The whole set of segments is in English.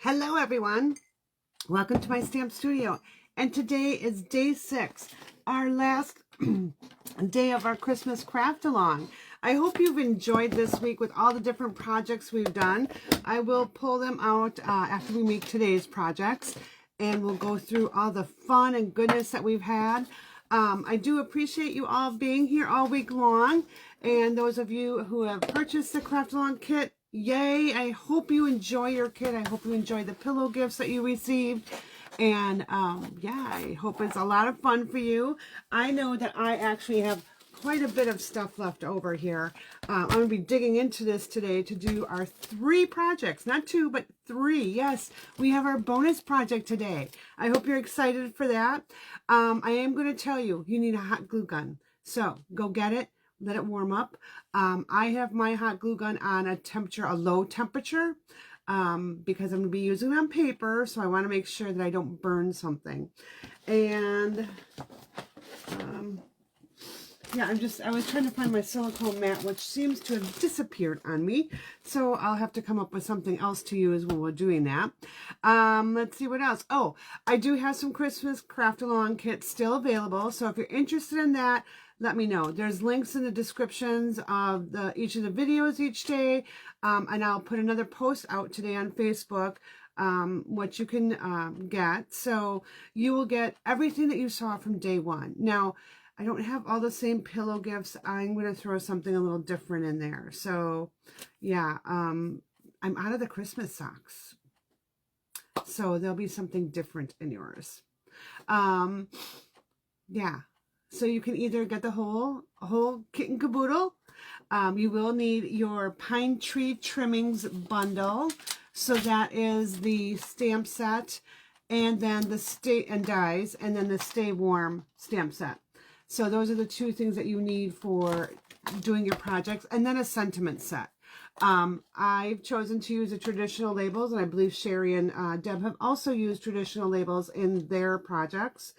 Hello everyone, welcome to my stamp studio, and today is day 6, our last day of our Christmas craft along. I hope you've enjoyed this week with all the different projects we've done. I will pull them out after we make today's projects, and we'll go through all the fun and goodness that we've had. I do appreciate you all being here all week long, and those of you who have purchased the craft along kit, yay. I hope you enjoy your kit. I hope you enjoy the pillow gifts that you received. And yeah, I hope it's a lot of fun for you. I know that I actually have quite a bit of stuff left over here. I'm going to be digging into this today to do our 3 projects. Not 2, but 3. Yes, we have our bonus project today. I hope you're excited for that. I am going to tell you, you need a hot glue gun. So go get it. Let it warm up. I have my hot glue gun on a low temperature, because I'm going to be using it on paper, so I want to make sure that I don't burn something. And yeah, I was trying to find my silicone mat, which seems to have disappeared on me, so I'll have to come up with something else to use when we're doing that. Let's see what else. Oh, I do have some Christmas craft along kits still available, so if you're interested in that, let me know. There's links in the descriptions of each of the videos each day, and I'll put another post out today on Facebook, what you can get. So you will get everything that you saw from day 1. Now, I don't have all the same pillow gifts. I'm going to throw something a little different in there. So yeah, I'm out of the Christmas socks, so there'll be something different in yours. Yeah. So you can either get the whole kit and caboodle. You will need your pine tree trimmings bundle. So that is the stamp set, and then the stay and dies, and then the stay warm stamp set. So those are the 2 things that you need for doing your projects, and then a sentiment set. I've chosen to use the traditional labels, and I believe Sherry and Deb have also used traditional labels in their projects.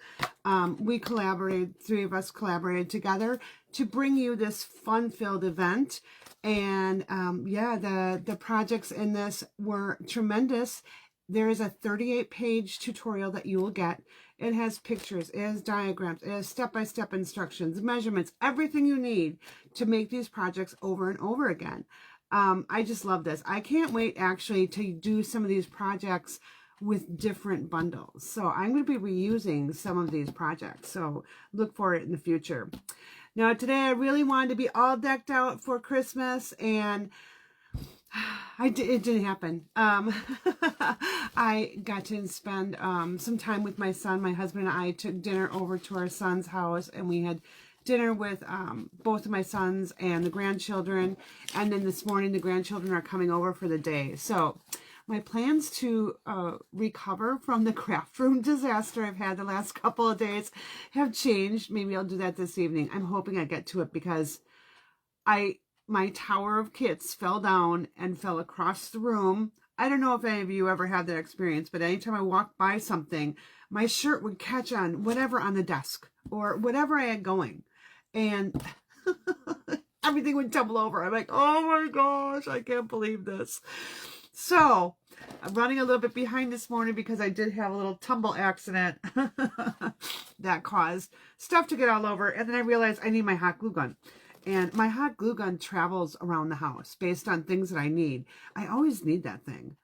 We collaborated, 3 of us collaborated together to bring you this fun-filled event. And yeah, the projects in this were tremendous. There is a 38-page tutorial that you will get. It has pictures, it has diagrams, it has step-by-step instructions, measurements, everything you need to make these projects over and over again. I just love this. I can't wait actually to do some of these projects with different bundles. So I'm going to be reusing some of these projects. So look for it in the future. Now today I really wanted to be all decked out for Christmas, and it didn't happen. I got to spend some time with my son. My husband and I took dinner over to our son's house, and we had dinner with both of my sons and the grandchildren. And then this morning, the grandchildren are coming over for the day. So my plans to recover from the craft room disaster I've had the last couple of days have changed. Maybe I'll do that this evening. I'm hoping I get to it, because my tower of kits fell down and fell across the room. I don't know if any of you ever had that experience, but anytime I walked by something, my shirt would catch on whatever on the desk or whatever I had going, and everything would tumble over. I'm like, oh my gosh, I can't believe this. So I'm running a little bit behind this morning because I did have a little tumble accident that caused stuff to get all over, and then I realized I need my hot glue gun. And my hot glue gun travels around the house based on things that I need. I always need that thing.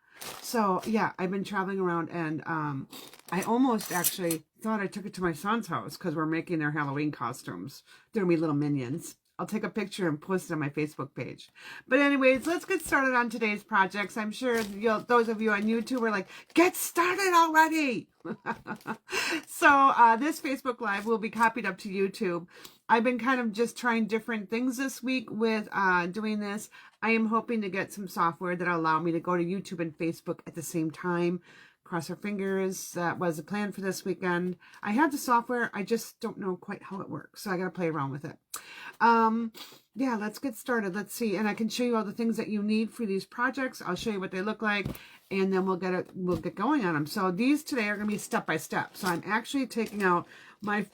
So yeah, I've been traveling around, and I almost actually thought I took it to my son's house because we're making their Halloween costumes. They're going to be little minions. I'll take a picture and post it on my Facebook page. But anyways, let's get started on today's projects. I'm sure those of you on YouTube are like, get started already. So this Facebook Live will be copied up to YouTube. I've been kind of just trying different things this week with doing this. I am hoping to get some software that will allow me to go to YouTube and Facebook at the same time. Cross our fingers. That was the plan for this weekend. I have the software. I just don't know quite how it works, so I got to play around with it. Yeah, let's get started. Let's see. And I can show you all the things that you need for these projects. I'll show you what they look like, and then we'll get going on them. So these today are going to be step by step. So I'm actually taking out my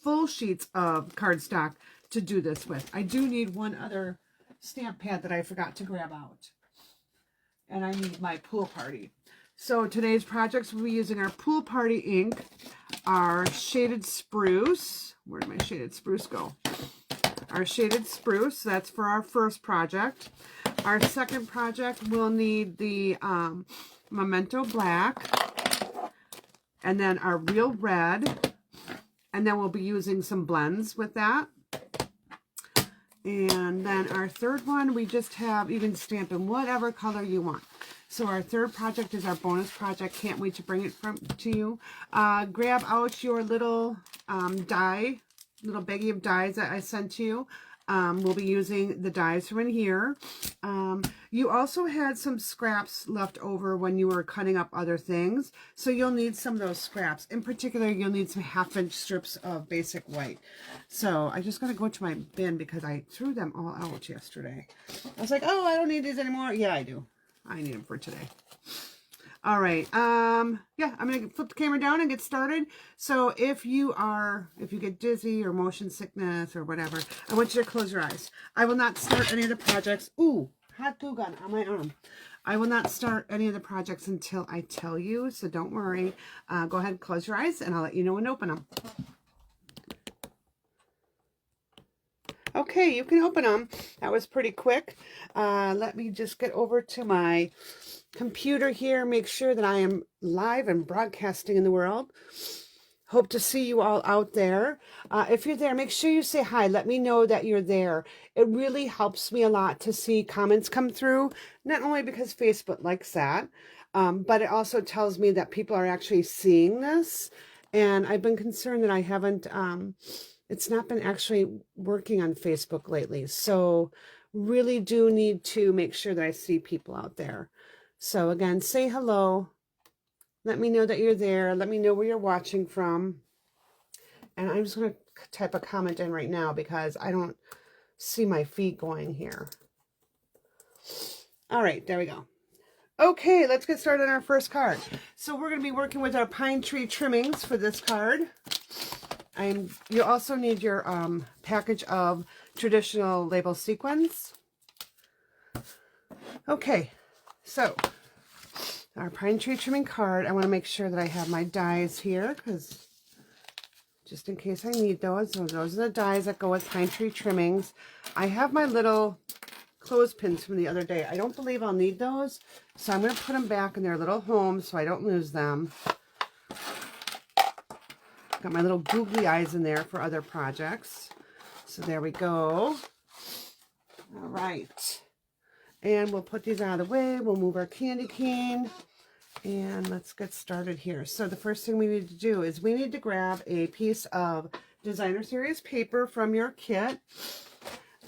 full sheets of cardstock to do this with. I do need one other stamp pad that I forgot to grab out. and I need my pool party. So today's projects, we'll be using our pool party ink, our shaded spruce. Where did my shaded spruce go? Our shaded spruce, that's for our first project. Our second project, we'll need the Memento Black, and then our Real Red, and then we'll be using some blends with that. And then our third one, we just have, you can stamp in whatever color you want. So our third project is our bonus project. Can't wait to bring it to you. Grab out your little die, little baggie of dies that I sent you. We'll be using the dies from in here. You also had some scraps left over when you were cutting up other things. So you'll need some of those scraps. In particular, you'll need some 1/2-inch strips of basic white. So I just got to go to my bin because I threw them all out yesterday. I was like, oh, I don't need these anymore. Yeah, I do. I need them for today. All right. Yeah, I'm going to flip the camera down and get started. So if you get dizzy or motion sickness or whatever, I want you to close your eyes. I will not start any of the projects. Ooh, hot glue gun on my arm. I will not start any of the projects until I tell you, so don't worry. Go ahead and close your eyes, and I'll let you know when to open them. Okay, you can open them. That was pretty quick. Let me just get over to my computer here, make sure that I am live and broadcasting in the world. Hope to see you all out there. If you're there, make sure you say hi. Let me know that you're there. It really helps me a lot to see comments come through, not only because Facebook likes that, but it also tells me that people are actually seeing this. And I've been concerned that I haven't, it's not been actually working on Facebook lately. So really do need to make sure that I see people out there. So again, say hello. Let me know that you're there. Let me know where you're watching from. And I'm just going to type a comment in right now because I don't see my feed going here. All right, there we go. Okay, let's get started on our first card. So we're going to be working with our pine tree trimmings for this card. You also need your package of traditional label sequins. Okay. So, our pine tree trimming card, I want to make sure that I have my dies here, because just in case I need those. So those are the dies that go with pine tree trimmings. I have my little clothespins from the other day. I don't believe I'll need those, so I'm going to put them back in their little home so I don't lose them. Got my little googly eyes in there for other projects. So there we go. All right. And we'll put these out of the way. We'll move our candy cane. And let's get started here. So the first thing we need to do is we need to grab a piece of designer series paper from your kit.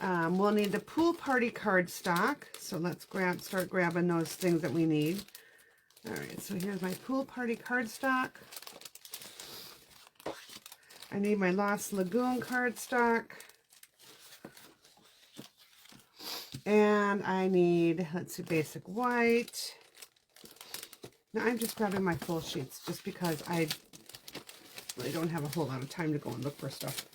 We'll need the pool party cardstock. So let's start grabbing those things that we need. All right, so here's my pool party cardstock. I need my Lost Lagoon cardstock. And I need, let's see, basic white. Now I'm just grabbing my full sheets just because I really don't have a whole lot of time to go and look for stuff.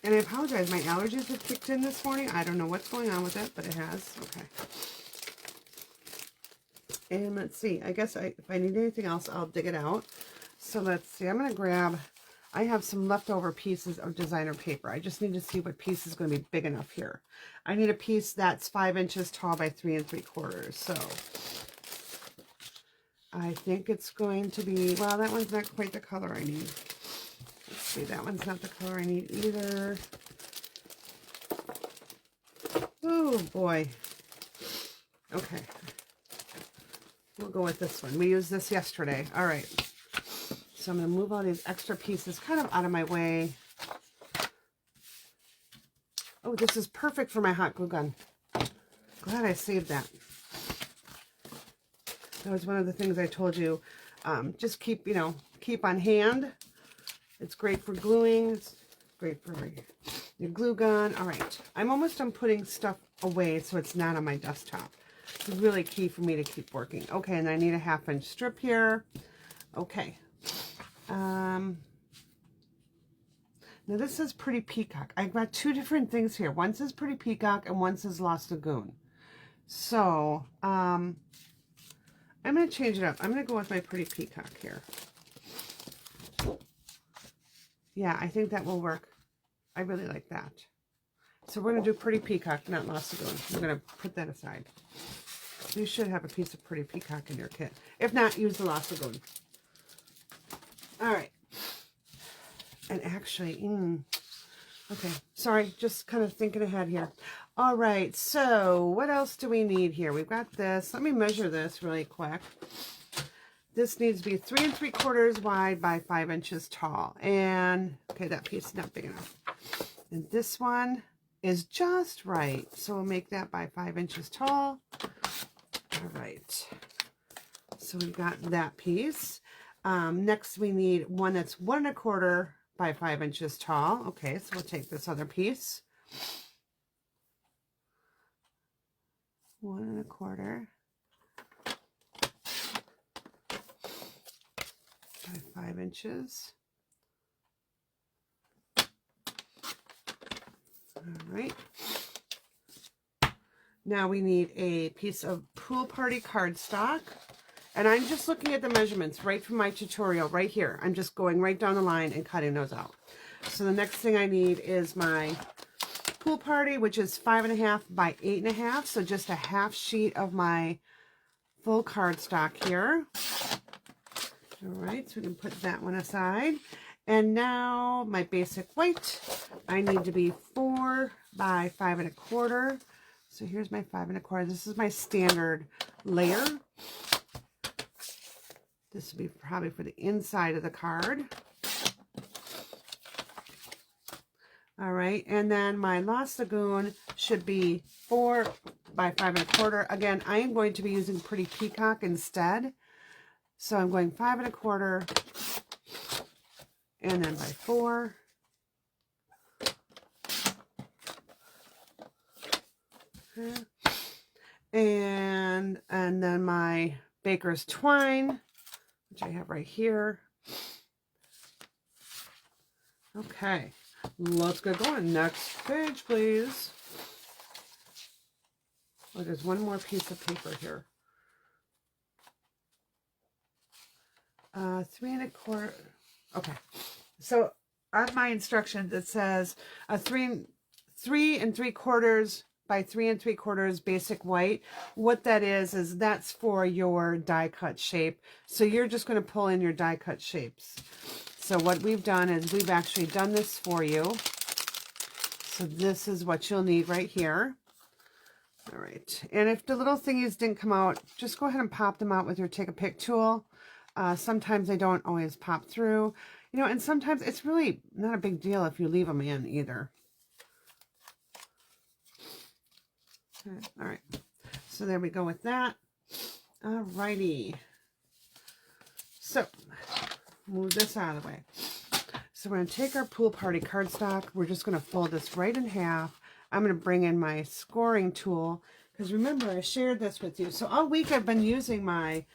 And I apologize, my allergies have kicked in this morning. I don't know what's going on with it, but it has. Okay. And let's see, I guess if I need anything else, I'll dig it out. So let's see, I'm going to grab, I have some leftover pieces of designer paper. I just need to see what piece is going to be big enough here. I need a piece that's 5 inches tall by 3 3/4. So I think it's going to be, well, that one's not quite the color I need. Let's see, that one's not the color I need either. Oh boy. Okay. We'll go with this one. We used this yesterday. All right. So I'm going to move all these extra pieces kind of out of my way. Oh, this is perfect for my hot glue gun. Glad I saved that. That was one of the things I told you. Just keep, keep on hand. It's great for gluing. It's great for your glue gun. All right. I'm almost done putting stuff away so it's not on my desktop. It's really key for me to keep working. Okay, and I need a 1/2 inch strip here. Okay. Now this is Pretty Peacock. I've got two different things here. One says Pretty Peacock and one says Lost Lagoon. So, I'm going to change it up. I'm going to go with my Pretty Peacock here. Yeah, I think that will work. I really like that. So we're going to do Pretty Peacock, not Lost Lagoon. We're going to put that aside. You should have a piece of Pretty Peacock in your kit. If not, use the Lost Lagoon. All right. And actually, okay, sorry, just kind of thinking ahead here. All right, so what else do we need here? We've got this. Let me measure this really quick. This needs to be 3 3/4 wide by 5 inches tall. And, okay, that piece is not big enough. And this one is just right. So we'll make that by 5 inches tall. All right. So we've got that piece. Next, we need one that's 1 1/4 by 5 inches tall. Okay, so we'll take this other piece. 1 1/4 by 5 inches. All right. Now we need a piece of Pool Party cardstock. And I'm just looking at the measurements right from my tutorial right here. I'm just going right down the line and cutting those out. So the next thing I need is my Pool Party, which is 5 1/2 by 8 1/2. So just a half sheet of my full cardstock here. All right, so we can put that one aside. And now my basic white, I need to be 4 by 5 1/4. So here's my 5 1/4. This is my standard layer. This would be probably for the inside of the card. All right, and then my Lost Lagoon should be 4 by 5 1/4. Again, I am going to be using Pretty Peacock instead. So I'm going 5 1/4 and then by 4. Okay. And then my Baker's Twine, which I have right here. Okay, let's get going. Next page, please. Oh, there's one more piece of paper here. 3 1/4. Okay, so on my instructions it says a 3 3/3 by 3 3/4 basic white. What that is that's for your die cut shape. So you're just going to pull in your die cut shapes. So what we've done is we've actually done this for you. So this is what you'll need right here. All right, and if the little thingies didn't come out, just go ahead and pop them out with your take a pick tool. Sometimes they don't always pop through, you know, and sometimes it's really not a big deal if you leave them in either. Okay, all right, so there we go with that. All righty, so move this out of the way. So we're going to take our Pool Party cardstock. We're just going to fold this right in half. I'm going to bring in my scoring tool because remember I shared this with you. So all week I've been using my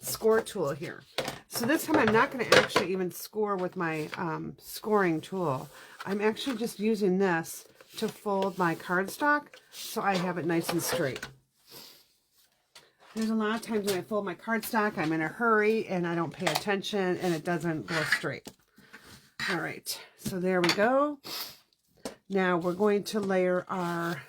score tool here. So this time I'm not going to actually even score with my scoring tool. I'm actually just using this to fold my cardstock so I have it nice and straight. There's a lot of times when I fold my cardstock, I'm in a hurry and I don't pay attention and it doesn't go straight. All right, so there we go. Now we're going to layer our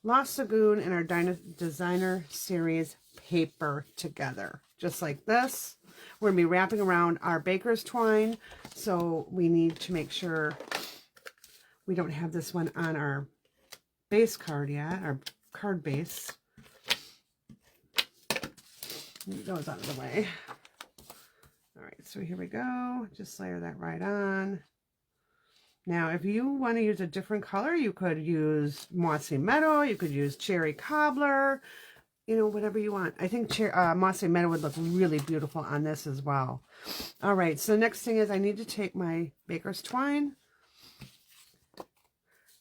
Lost Lagoon and our Designer Series paper together, just like this. We're going to be wrapping around our Baker's Twine, so we need to make sure we don't have this one on our base card yet, our card base. It goes out of the way. All right, so here we go. Just layer that right on. Now, if you want to use a different color, you could use Mossy Meadow, you could use Cherry Cobbler, you know, whatever you want. I think Mossy Meadow would look really beautiful on this as well. All right, so the next thing is I need to take my Baker's Twine,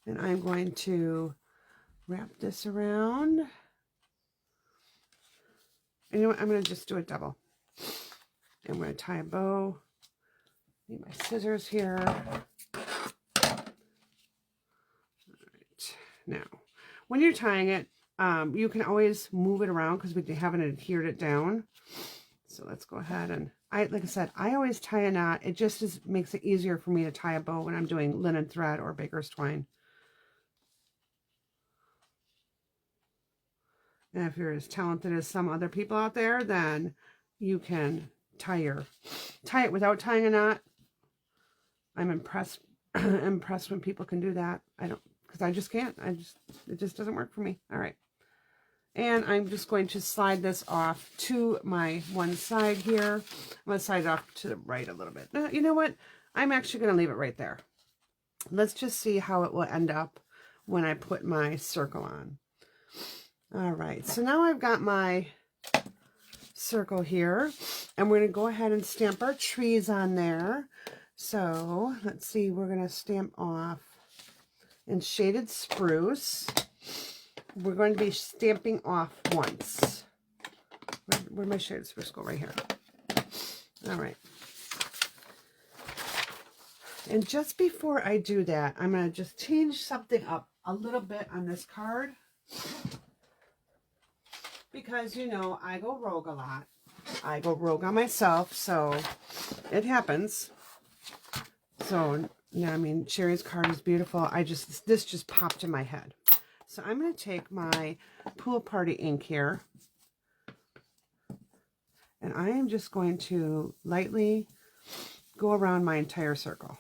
and I'm going to wrap this around. And you know what, I'm going to just do a double. And we're going to tie a bow. Need my scissors here. All right. Now, when you're tying it, You can always move it around because we haven't adhered it down. So let's go ahead and, like I said, I always tie a knot. It just makes it easier for me to tie a bow when I'm doing linen thread or baker's twine. And if you're as talented as some other people out there, then you can tie it without tying a knot. I'm impressed impressed when people can do that. I don't, because I just can't. It just doesn't work for me. All right. And I'm just going to slide this off to my one side here. I'm going to slide it off to the right a little bit. You know what? I'm actually going to leave it right there. Let's just see how it will end up when I put my circle on. All right, so now I've got my circle here, and we're going to go ahead and stamp our trees on there. So let's see, we're going to stamp off in shaded spruce. We're going to be stamping off once. Where'd my shaded spruce go? Right here. All right. And just before I do that, I'm going to just change something up a little bit on this card. Because, you know, I go rogue a lot. I go rogue on myself, so it happens. So, yeah, I mean, Sherry's card is beautiful. This just popped in my head. So I'm going to take my Pool Party ink here. And I am just going to lightly go around my entire circle.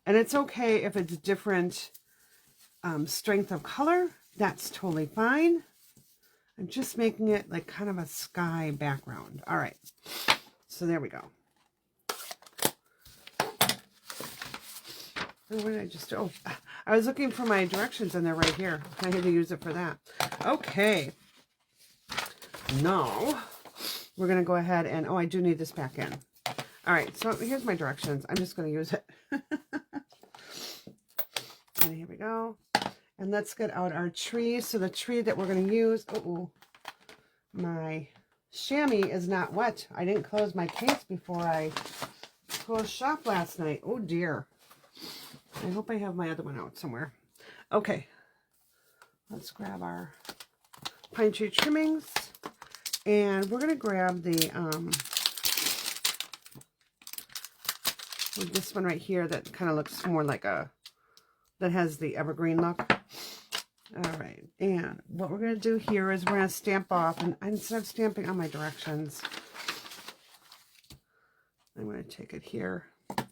And it's okay if it's different strength of color. That's totally fine. I'm just making it like kind of a sky background. All right, so there we go. What did I just do? Oh, I was looking for my directions and they're right here. I had to use it for that. Okay. Now, we're going to go ahead and, oh, I do need this back in. All right, so here's my directions. I'm just going to use it. And here we go. And let's get out our tree. So the tree that we're going to use, my chamois is not wet. I didn't close my case before I closed shop last night. Oh dear. I hope I have my other one out somewhere. Okay. Let's grab our pine tree trimmings. And we're going to grab the, this one right here that kind of looks more like that has the evergreen look. All right, and what we're going to do here is we're going to stamp off, and instead of stamping on my directions, I'm going to take it here. And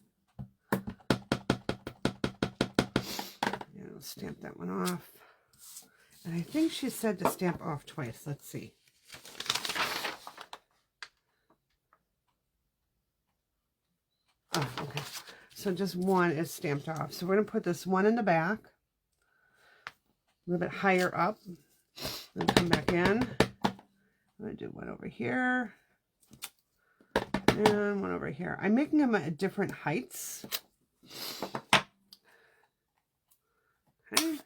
I'll stamp that one off. And I think she said to stamp off twice. Let's see. Oh, okay. So just one is stamped off. So we're going to put this one in the back. A little bit higher up, then come back in. I'm going to do one over here and one over here. I'm making them at different heights. Okay,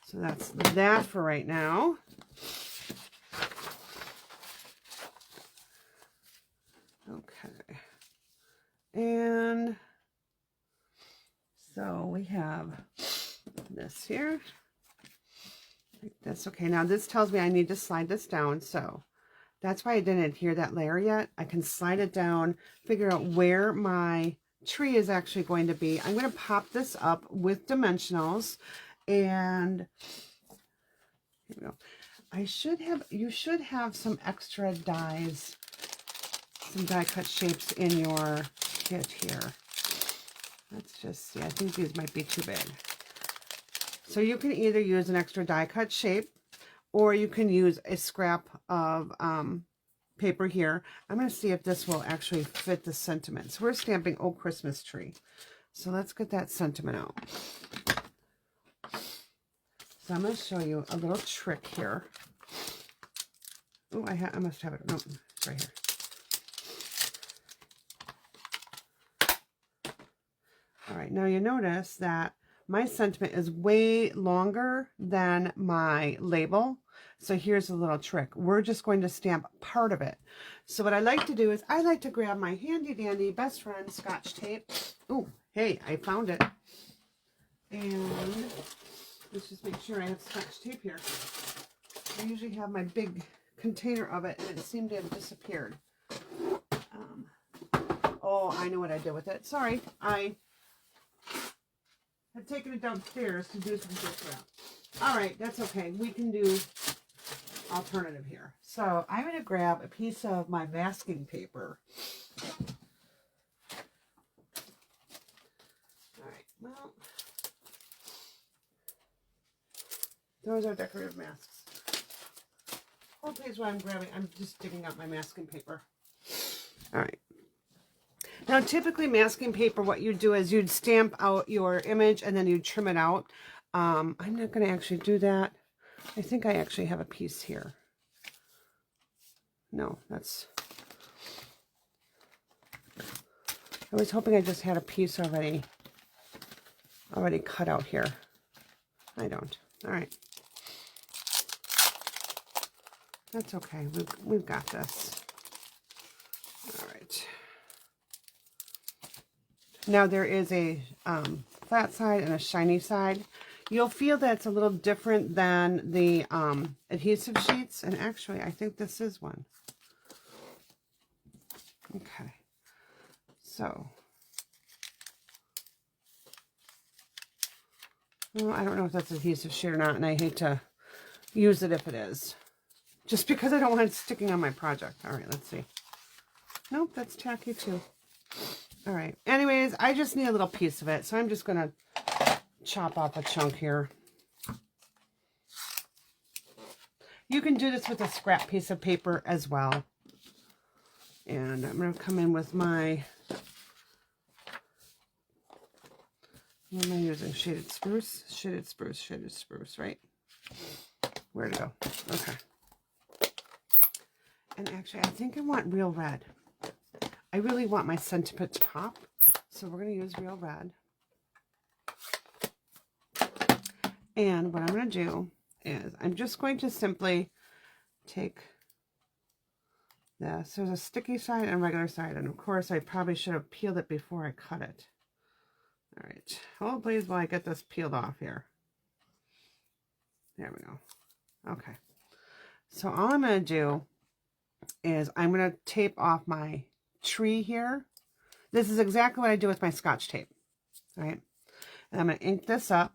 so that's that for right now. Okay, and so we have this here. Like this. Okay, now this tells me I need to slide this down, so that's why I didn't adhere that layer yet. I can slide it down, figure out where my tree is actually going to be. I'm going to pop this up with dimensionals, and here we go. You should have some extra dies, some die cut shapes in your kit here. Let's just see. I think these might be too big. So you can either use an extra die cut shape, or you can use a scrap of paper here. I'm going to see if this will actually fit the sentiment. So we're stamping Oh Christmas Tree. So let's get that sentiment out. So I'm going to show you a little trick here. Oh, I must have it. No, it's right here. All right, now you notice that my sentiment is way longer than my label. So here's a little trick. We're just going to stamp part of it. So what I like to do is I like to grab my handy dandy best friend Scotch tape. Oh, hey, I found it. And Let's just make sure I have Scotch tape here. I usually have my big container of it, and it seemed to have disappeared. Oh, I know what I did with it. Sorry, I had taken it downstairs to do some gift wrap. All right, that's okay. We can do alternative here. So I'm going to grab a piece of my masking paper. All right, well, those are decorative masks. Hold please while I'm grabbing. I'm just digging up my masking paper. All right. Now, typically masking paper, what you do is you'd stamp out your image and then you'd trim it out. I'm not going to actually do that. I think I actually have a piece here. No, that's... I was hoping I just had a piece already cut out here. I don't. All right. That's okay. We've got this. All right. Now there is a flat side and a shiny side. You'll feel that it's a little different than the adhesive sheets. And actually, I think this is one. Okay. So. Well, I don't know if that's adhesive sheet or not, and I hate to use it if it is. Just because I don't want it sticking on my project. All right, let's see. Nope, that's tacky too. All right. Anyways, I just need a little piece of it, so I'm just going to chop off a chunk here. You can do this with a scrap piece of paper as well. And I'm going to come in with my... What am I using? Shaded spruce? Shaded spruce, right? Where'd it go? Okay. And actually, I think I want real red. I really want my sentiment to pop, so we're going to use real red. And what I'm going to do is I'm just going to simply take this. There's a sticky side and a regular side, and of course, I probably should have peeled it before I cut it. All right. Hold please while I get this peeled off here. There we go. Okay. So all I'm going to do is I'm going to tape off my tree here. This is exactly what I do with my Scotch tape. All right. And I'm going to ink this up.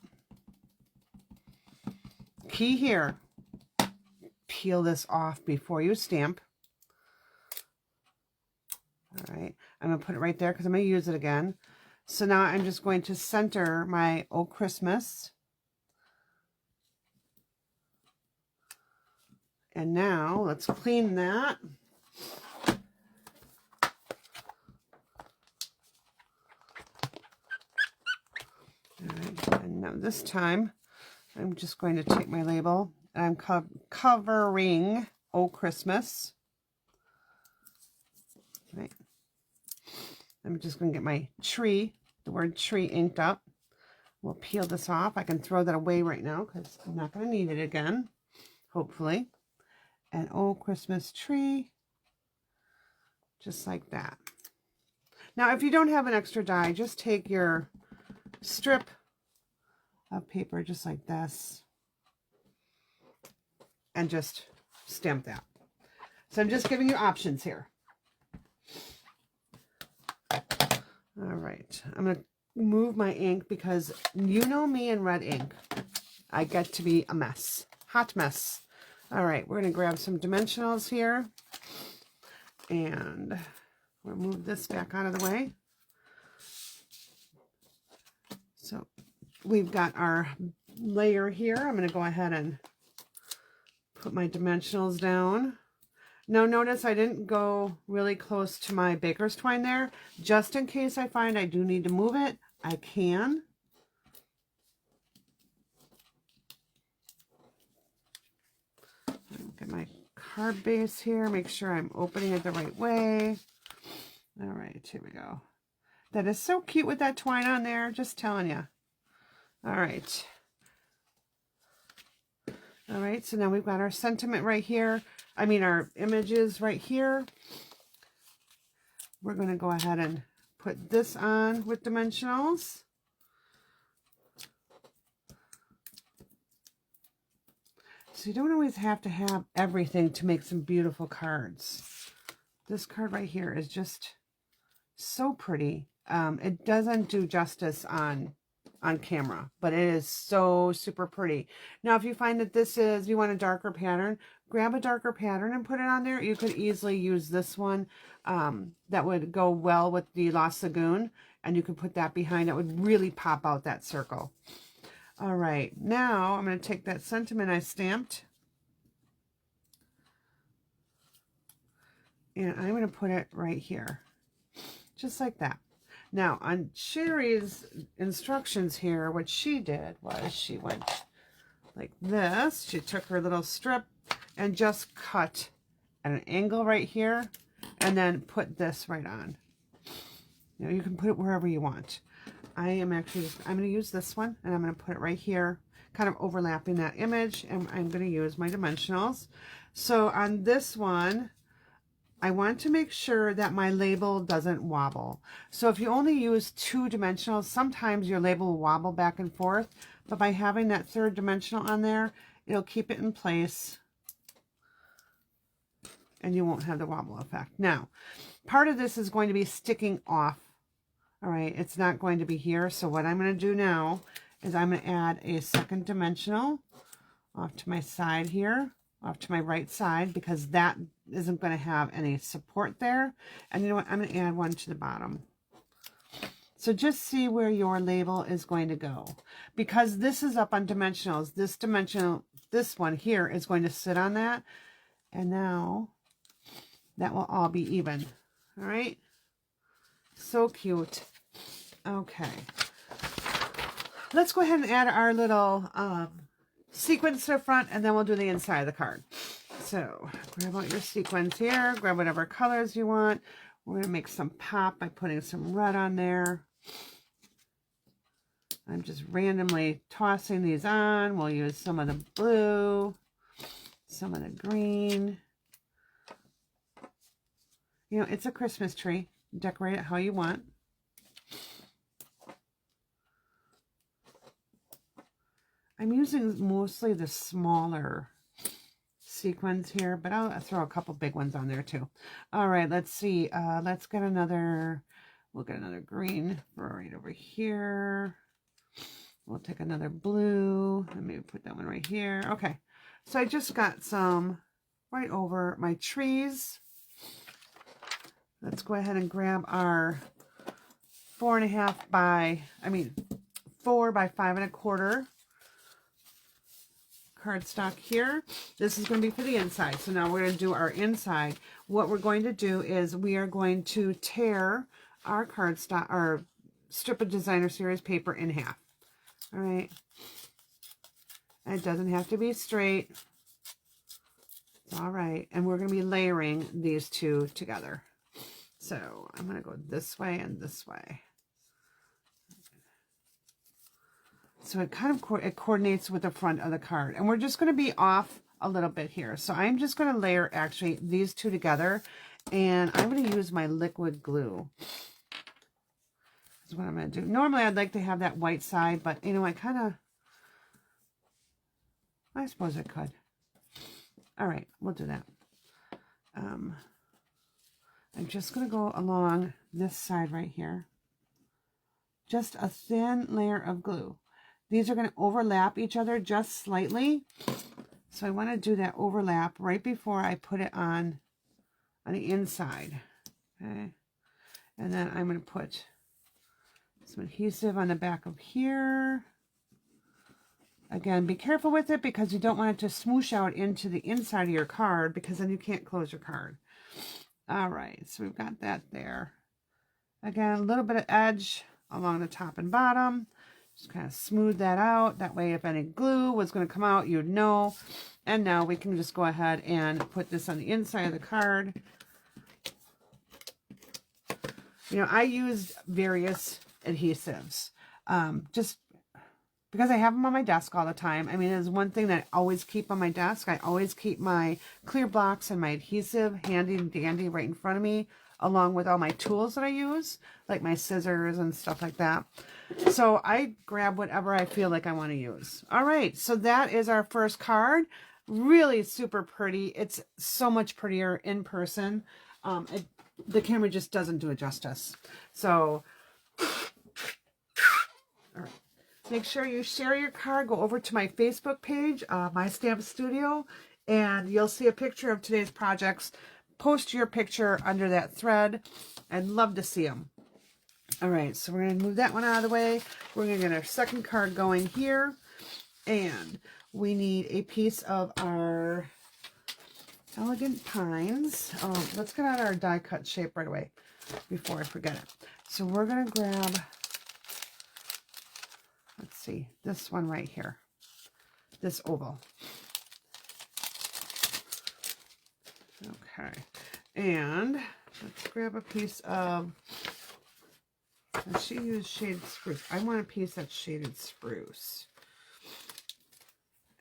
Key here, peel this off before you stamp. All right. I'm going to put it right there because I'm going to use it again. So now I'm just going to center my Oh Christmas. And now let's clean that. All right. And now this time I'm just going to take my label and I'm covering Oh Christmas. Right. I'm just going to get my tree, the word tree inked up. We'll peel this off. I can throw that away right now because I'm not going to need it again, hopefully. And Oh Christmas tree, just like that. Now, if you don't have an extra die, just take your strip of paper just like this and just stamp that. So I'm just giving you options here. All right, I'm going to move my ink because you know me and red ink. I get to be a mess, hot mess. All right, we're going to grab some dimensionals here and we'll move this back out of the way. So we've got our layer here. I'm going to go ahead and put my dimensionals down. Now notice I didn't go really close to my baker's twine there. Just in case I find I do need to move it, I can. Look at my card base here. Make sure I'm opening it the right way. All right, here we go. That is so cute with that twine on there. Just telling you. All right. All right, so now we've got our sentiment right here. I mean, our images right here. We're going to go ahead and put this on with dimensionals. So you don't always have to have everything to make some beautiful cards. This card right here is just so pretty. It doesn't do justice on camera, but it is so super pretty. Now, if you find that you want a darker pattern, grab a darker pattern and put it on there. You could easily use this one that would go well with the Lost Lagoon, and you could put that behind. It would really pop out that circle. All right, now I'm going to take that sentiment I stamped, and I'm going to put it right here, just like that. Now, on Sherry's instructions here, what she did was she went like this. She took her little strip and just cut at an angle right here, and then put this right on. You know, you can put it wherever you want. I'm going to use this one, and I'm going to put it right here, kind of overlapping that image, and I'm going to use my dimensionals. So on this one, I want to make sure that my label doesn't wobble. So if you only use 2 dimensionals, sometimes your label will wobble back and forth, but by having that 3rd dimensional on there, it'll keep it in place, and you won't have the wobble effect. Now, part of this is going to be sticking off. All right, it's not going to be here. So what I'm going to do now is I'm going to add a 2nd dimensional off to my side here, off to my right side, because that isn't going to have any support there. And you know what? I'm going to add one to the bottom. So just see where your label is going to go. Because this is up on dimensionals, this one here is going to sit on that. And now that will all be even. All right. So cute. Okay. Let's go ahead and add our little sequins to the front, and then we'll do the inside of the card. So grab out your sequins here, grab whatever colors you want. We're going to make some pop by putting some red on there. I'm just randomly tossing these on. We'll use some of the blue, some of the green. You know, it's a Christmas tree. Decorate it how you want. I'm using mostly the smaller sequins here, but I'll throw a couple big ones on there too. All right, let's see. Let's get another, we'll get another green right over here. We'll take another blue and maybe put that one right here. Okay, so I just got some right over my trees. Let's go ahead and grab our 4 by 5 1/4 cardstock here. This is going to be for the inside. So now we're going to do our inside. What we're going to do is we are going to tear our cardstock, our strip of designer series paper in half. All right. And it doesn't have to be straight. It's all right. And we're going to be layering these two together. So I'm going to go this way and this way. So it kind of it coordinates with the front of the card. And we're just going to be off a little bit here. So I'm just going to layer actually these two together. And I'm going to use my liquid glue. That's what I'm going to do. Normally I'd like to have that white side, but you know, I suppose I could. All right, we'll do that. I'm just going to go along this side right here. Just a thin layer of glue. These are going to overlap each other just slightly. So I want to do that overlap right before I put it on the inside. Okay. And then I'm going to put some adhesive on the back of here. Again, be careful with it because you don't want it to smoosh out into the inside of your card, because then you can't close your card. All right, so we've got that there. Again, a little bit of edge along the top and bottom. Just kind of smooth that out. That way, if any glue was going to come out, you'd know. And now we can just go ahead and put this on the inside of the card. You know, I used various adhesives. Just because I have them on my desk all the time. I mean, it's one thing that I always keep on my desk. I always keep my clear blocks and my adhesive handy and dandy right in front of me, along with all my tools that I use, like my scissors and stuff like that. So I grab whatever I feel like I want to use. All right, so that is our first card. Really super pretty. It's so much prettier in person. The camera just doesn't do it justice. So, all right. Make sure you share your card. Go over to my Facebook page, My Stamp Studio, and you'll see a picture of today's projects. Post your picture under that thread. I'd love to see them. All right, so we're going to move that one out of the way. We're going to get our second card going here. And we need a piece of our Elegant Pines. Oh, let's get out our die cut shape right away before I forget it. So we're going to grab, let's see, this one right here. This oval. Okay. And let's grab a piece of, she used shaded spruce. I want a piece that's shaded spruce.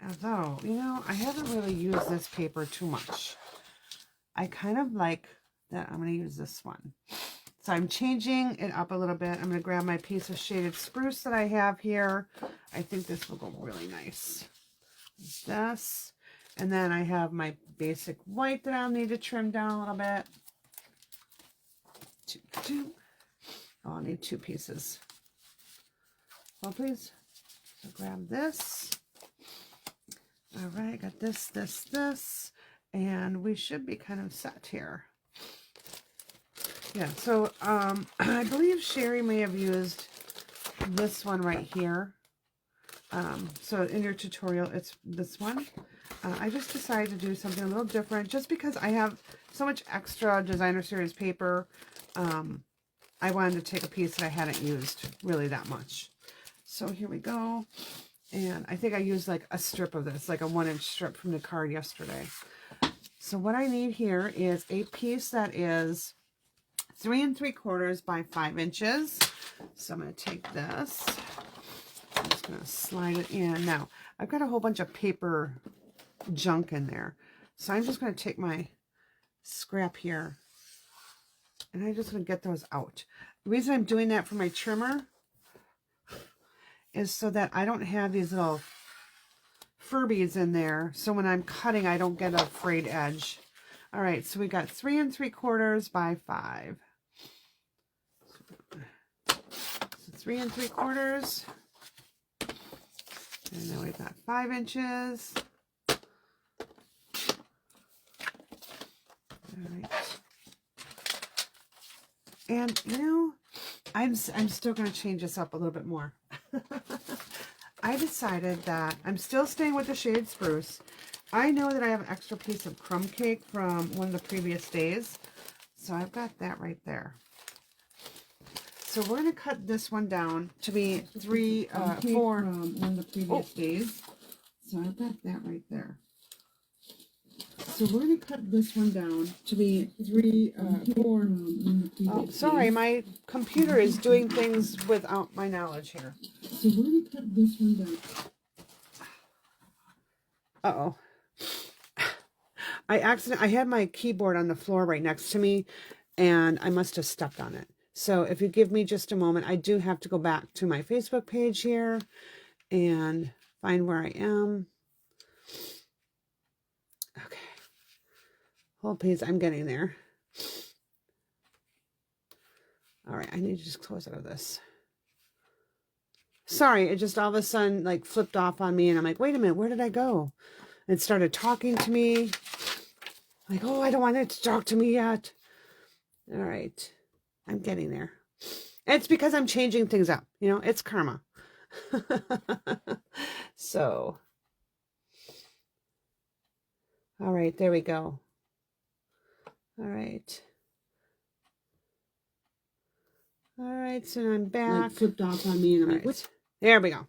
Although, you know, I haven't really used this paper too much. I kind of like that. I'm going to use this one. So I'm changing it up a little bit. I'm going to grab my piece of shaded spruce that I have here. I think this will go really nice. This. And then I have my basic white that I'll need to trim down a little bit. Oh, I'll need two pieces. Well, please. So grab this. All right, got this, this, and we should be kind of set here. Yeah, so I believe Sherry may have used this one right here. So in your tutorial, it's this one. I just decided to do something a little different just because I have so much extra designer series paper. I wanted to take a piece that I hadn't used really that much. So here we go. And I think I used like a strip of this, like a 1-inch strip from the card yesterday. So what I need here is a piece that is 3 3/4 by 5 inches. So I'm going to take this. I'm just going to slide it in. Now, I've got a whole bunch of paper junk in there. So I'm just going to take my scrap here and I'm just going to get those out. The reason I'm doing that for my trimmer is so that I don't have these little Furbies in there. So when I'm cutting, I don't get a frayed edge. All right, so we got 3 3/4 by 5. So 3 3/4. And then we've got 5 inches. All right. And, you know, I'm still going to change this up a little bit more. I decided that I'm still staying with the shaded spruce. I know that I have an extra piece of crumb cake from one of the previous days. So I've got that right there. So we're going to cut this one down to be 4 from one of the previous days. So I've got that right there. So we're going to cut this one down to be 4. Oh, sorry, my computer is doing things without my knowledge here. So we're going to cut this one down. Uh-oh. I had my keyboard on the floor right next to me, and I must have stepped on it. So if you give me just a moment, I do have to go back to my Facebook page here and find where I am. Okay. Hold please, I'm getting there. All right, I need to just close out of this. Sorry, it just all of a sudden like flipped off on me and I'm like, wait a minute, where did I go? It started talking to me. Like, oh, I don't want it to talk to me yet. All right, I'm getting there. It's because I'm changing things up. You know, it's karma. So, all right, there we go. All right. All right, so I'm back. Like flipped off on me and I'm like, what? There we go.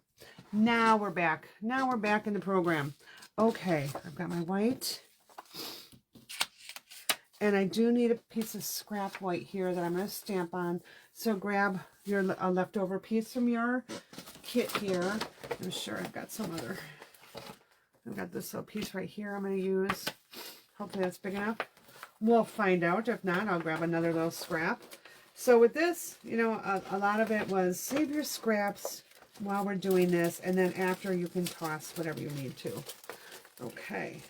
Now we're back. Now we're back in the program. Okay, I've got my white. And I do need a piece of scrap white here that I'm going to stamp on. So grab your leftover piece from your kit here. I'm sure I've got some other. I've got this little piece right here I'm going to use. Hopefully that's big enough. We'll find out. If not, I'll grab another little scrap. So with this, you know, a lot of it was save your scraps while we're doing this. And then after you can toss whatever you need to. Okay.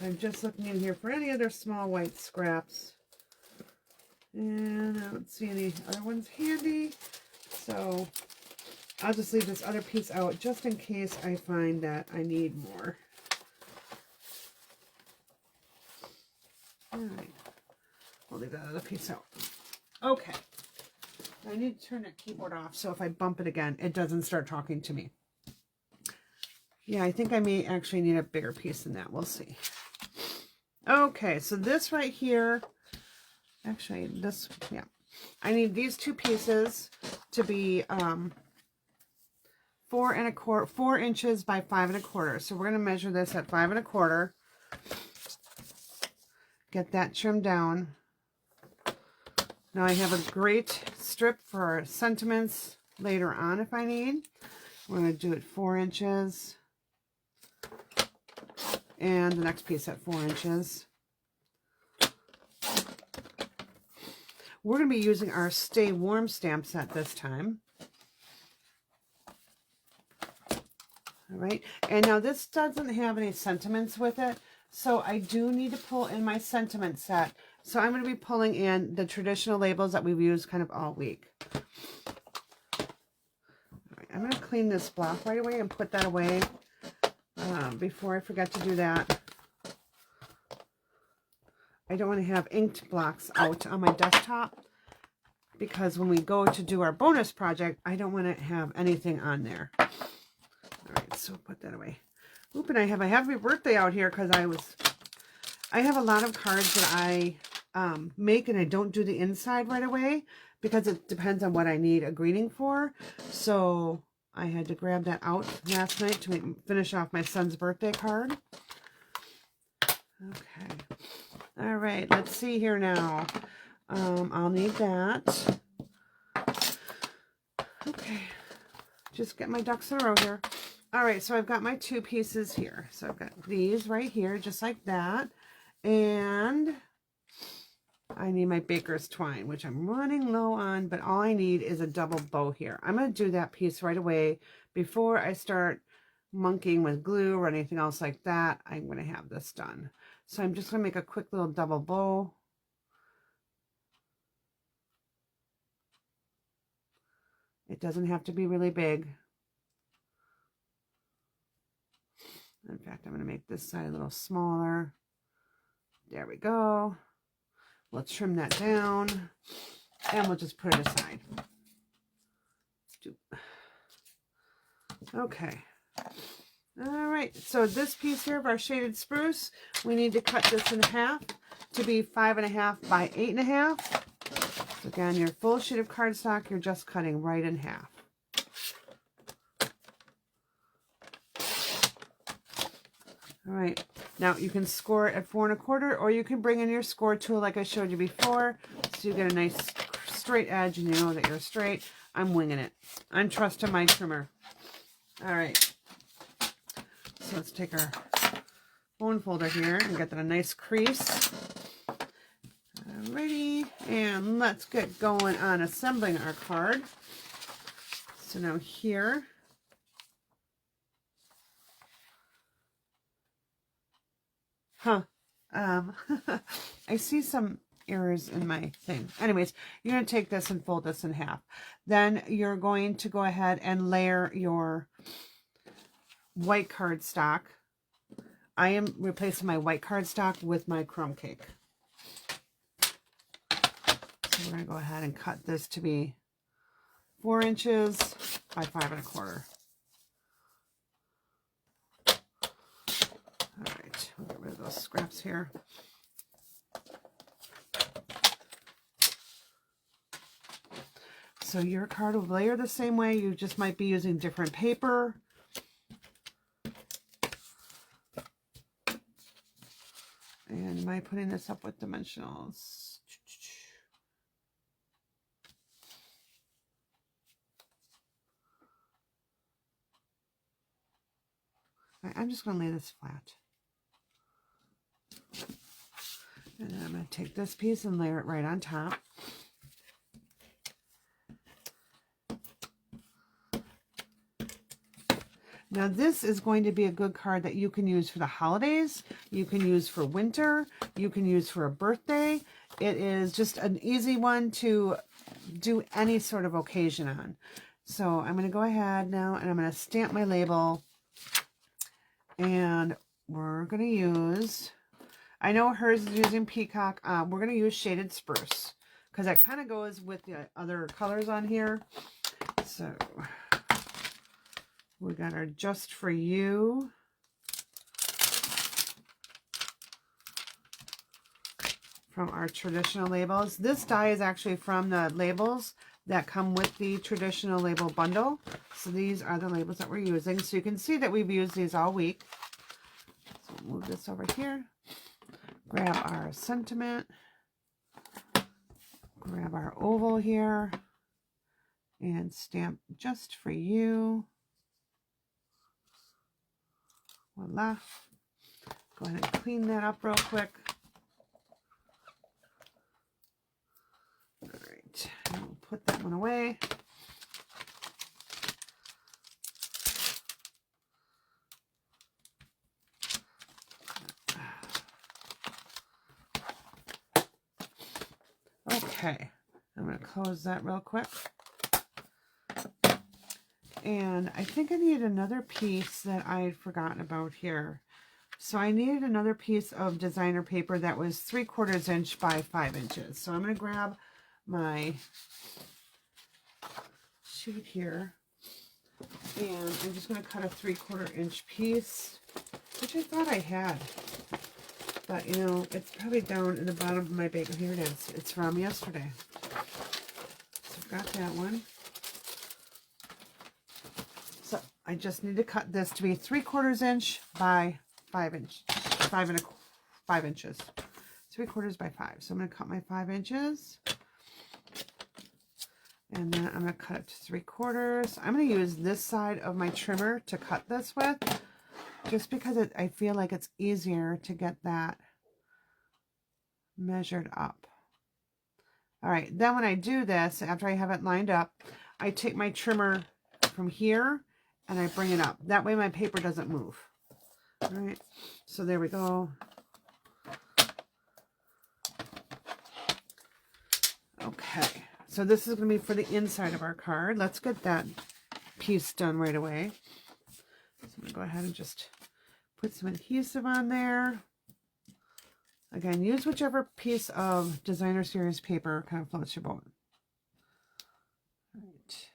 I'm just looking in here for any other small white scraps. And I don't see any other ones handy. So I'll just leave this other piece out just in case I find that I need more. Alright. I'll leave that other piece out. Okay. I need to turn that keyboard off so if I bump it again, it doesn't start talking to me. Yeah, I think I may actually need a bigger piece than that. We'll see. Okay, so this right here, actually this, yeah. I need these two pieces to be 4 inches by 5 1/4. So we're going to measure this at 5 1/4. Get that trimmed down. Now I have a great strip for sentiments later on if I need. We're going to do it 4 inches. And the next piece at 4 inches. We're going to be using our Stay Warm stamp set this time. All right, and now this doesn't have any sentiments with it, so I do need to pull in my sentiment set. So I'm going to be pulling in the traditional labels that we've used kind of all week. All right, I'm going to clean this block right away and put that away before I forget to do that. I don't want to have inked blocks out on my desktop because when we go to do our bonus project, I don't want to have anything on there. All right, so put that away. Oop, and I have a happy birthday out here because I have a lot of cards that I make and I don't do the inside right away because it depends on what I need a greeting for. So I had to grab that out last night to finish off my son's birthday card. Okay. All right, let's see here now. I'll need that. Okay. Just get my ducks in a row here. All right, so I've got my 2 pieces here. So I've got these right here, just like that. And I need my baker's twine, which I'm running low on, but all I need is a double bow here. I'm going to do that piece right away before I start monkeying with glue or anything else like that. I'm going to have this done. So I'm just going to make a quick little double bow. It doesn't have to be really big. In fact, I'm going to make this side a little smaller. There we go. We'll trim that down and we'll just put it aside. Okay. All right. So this piece here of our shaded spruce, we need to cut this in half to be 5 1/2 by 8 1/2. So again, your full sheet of cardstock, you're just cutting right in half. All right, now you can score it at 4 1/4, or you can bring in your score tool like I showed you before, so you get a nice straight edge and you know that you're straight. I'm winging it. I'm trusting my trimmer. All right, so let's take our bone folder here and get that a nice crease. Alrighty, and let's get going on assembling our card. So now here, I see some errors in my thing. Anyways, you're going to take this and fold this in half. Then you're going to go ahead and layer your white cardstock. I am replacing my white cardstock with my crumb cake. So we're going to go ahead and cut this to be 4 inches by 5 1/4. All right, we'll get rid of those scraps here. So your card will layer the same way, you just might be using different paper. And am I putting this up with dimensionals? I'm just going to lay this flat. And then I'm going to take this piece and layer it right on top. Now this is going to be a good card that you can use for the holidays. You can use for winter. You can use for a birthday. It is just an easy one to do any sort of occasion on. So I'm going to go ahead now and I'm going to stamp my label. And we're going to use, I know hers is using Peacock. We're going to use Shaded Spruce because that kind of goes with the other colors on here. So we got our Just For You. From our traditional labels. This die is actually from the labels that come with the traditional label bundle. So these are the labels that we're using. So you can see that we've used these all week. So we'll move this over here. Grab our sentiment. Grab our oval here. And stamp Just For You. Voila. Go ahead and clean that up real quick. All right, and we'll put that one away. Okay, I'm going to close that real quick. And I think I need another piece that I had forgotten about here. So I needed another piece of designer paper that was 3/4 inch by 5 inches. So I'm going to grab my sheet here. And I'm just going to cut a 3/4 inch piece, which I thought I had. But, you know, it's probably down in the bottom of my bag. Here it is. It's from yesterday. So I've got that one. So I just need to cut this to be 3/4 inch by 5 inch, 5 inches, 3/4 by 5. So I'm going to cut my 5 inches, and then I'm going to cut it to 3/4. I'm going to use this side of my trimmer to cut this with, just because I feel like it's easier to get that measured up. All right, then when I do this, after I have it lined up, I take my trimmer from here and I bring it up. That way my paper doesn't move. All right, so there we go. Okay, so this is going to be for the inside of our card. Let's get that piece done right away. So I'm going to go ahead and just put some adhesive on there. Again, use whichever piece of designer series paper kind of floats your boat. All right.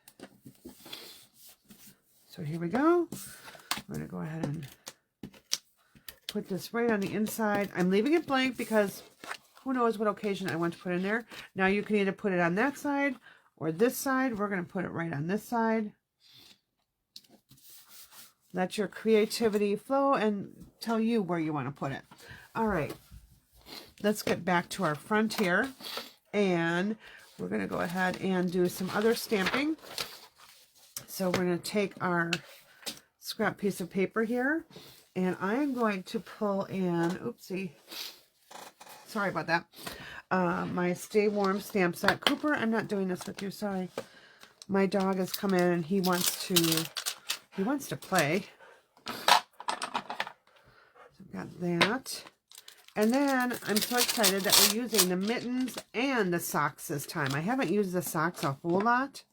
So here we go. I'm going to go ahead and put this right on the inside. I'm leaving it blank because who knows what occasion I want to put in there. Now you can either put it on that side or this side. We're going to put it right on this side. Let your creativity flow and tell you where you want to put it. All right. Let's get back to our front here. And we're going to go ahead and do some other stamping. So we're going to take our scrap piece of paper here. And I am going to pull in, oopsie, sorry about that, my Stay Warm stamp set. Cooper, I'm not doing this with you, sorry. My dog has come in and he wants to play. So I've got that. And then I'm so excited that we're using the mittens and the socks this time. I haven't used the socks a whole lot.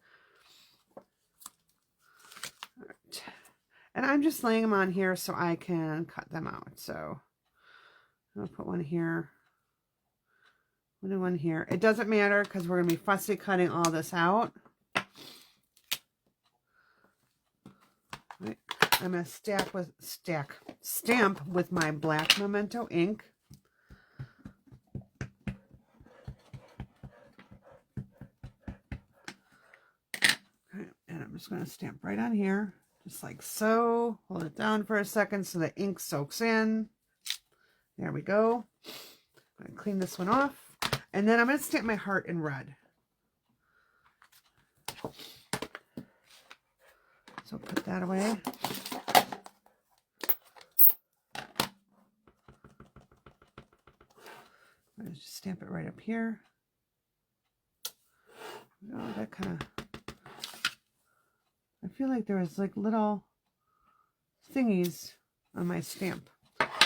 All right. And I'm just laying them on here so I can cut them out. So I'll put one here. One here. It doesn't matter because we're going to be fussy cutting all this out. Right. I'm going to stamp with my black Memento ink. Okay. And I'm just going to stamp right on here. Just like so. Hold it down for a second so the ink soaks in. There we go. I'm going to clean this one off. And then I'm going to stamp my heart in red. So put that away. I'm going to just stamp it right up here. Oh, that kind of... I feel like there was like little thingies on my stamp,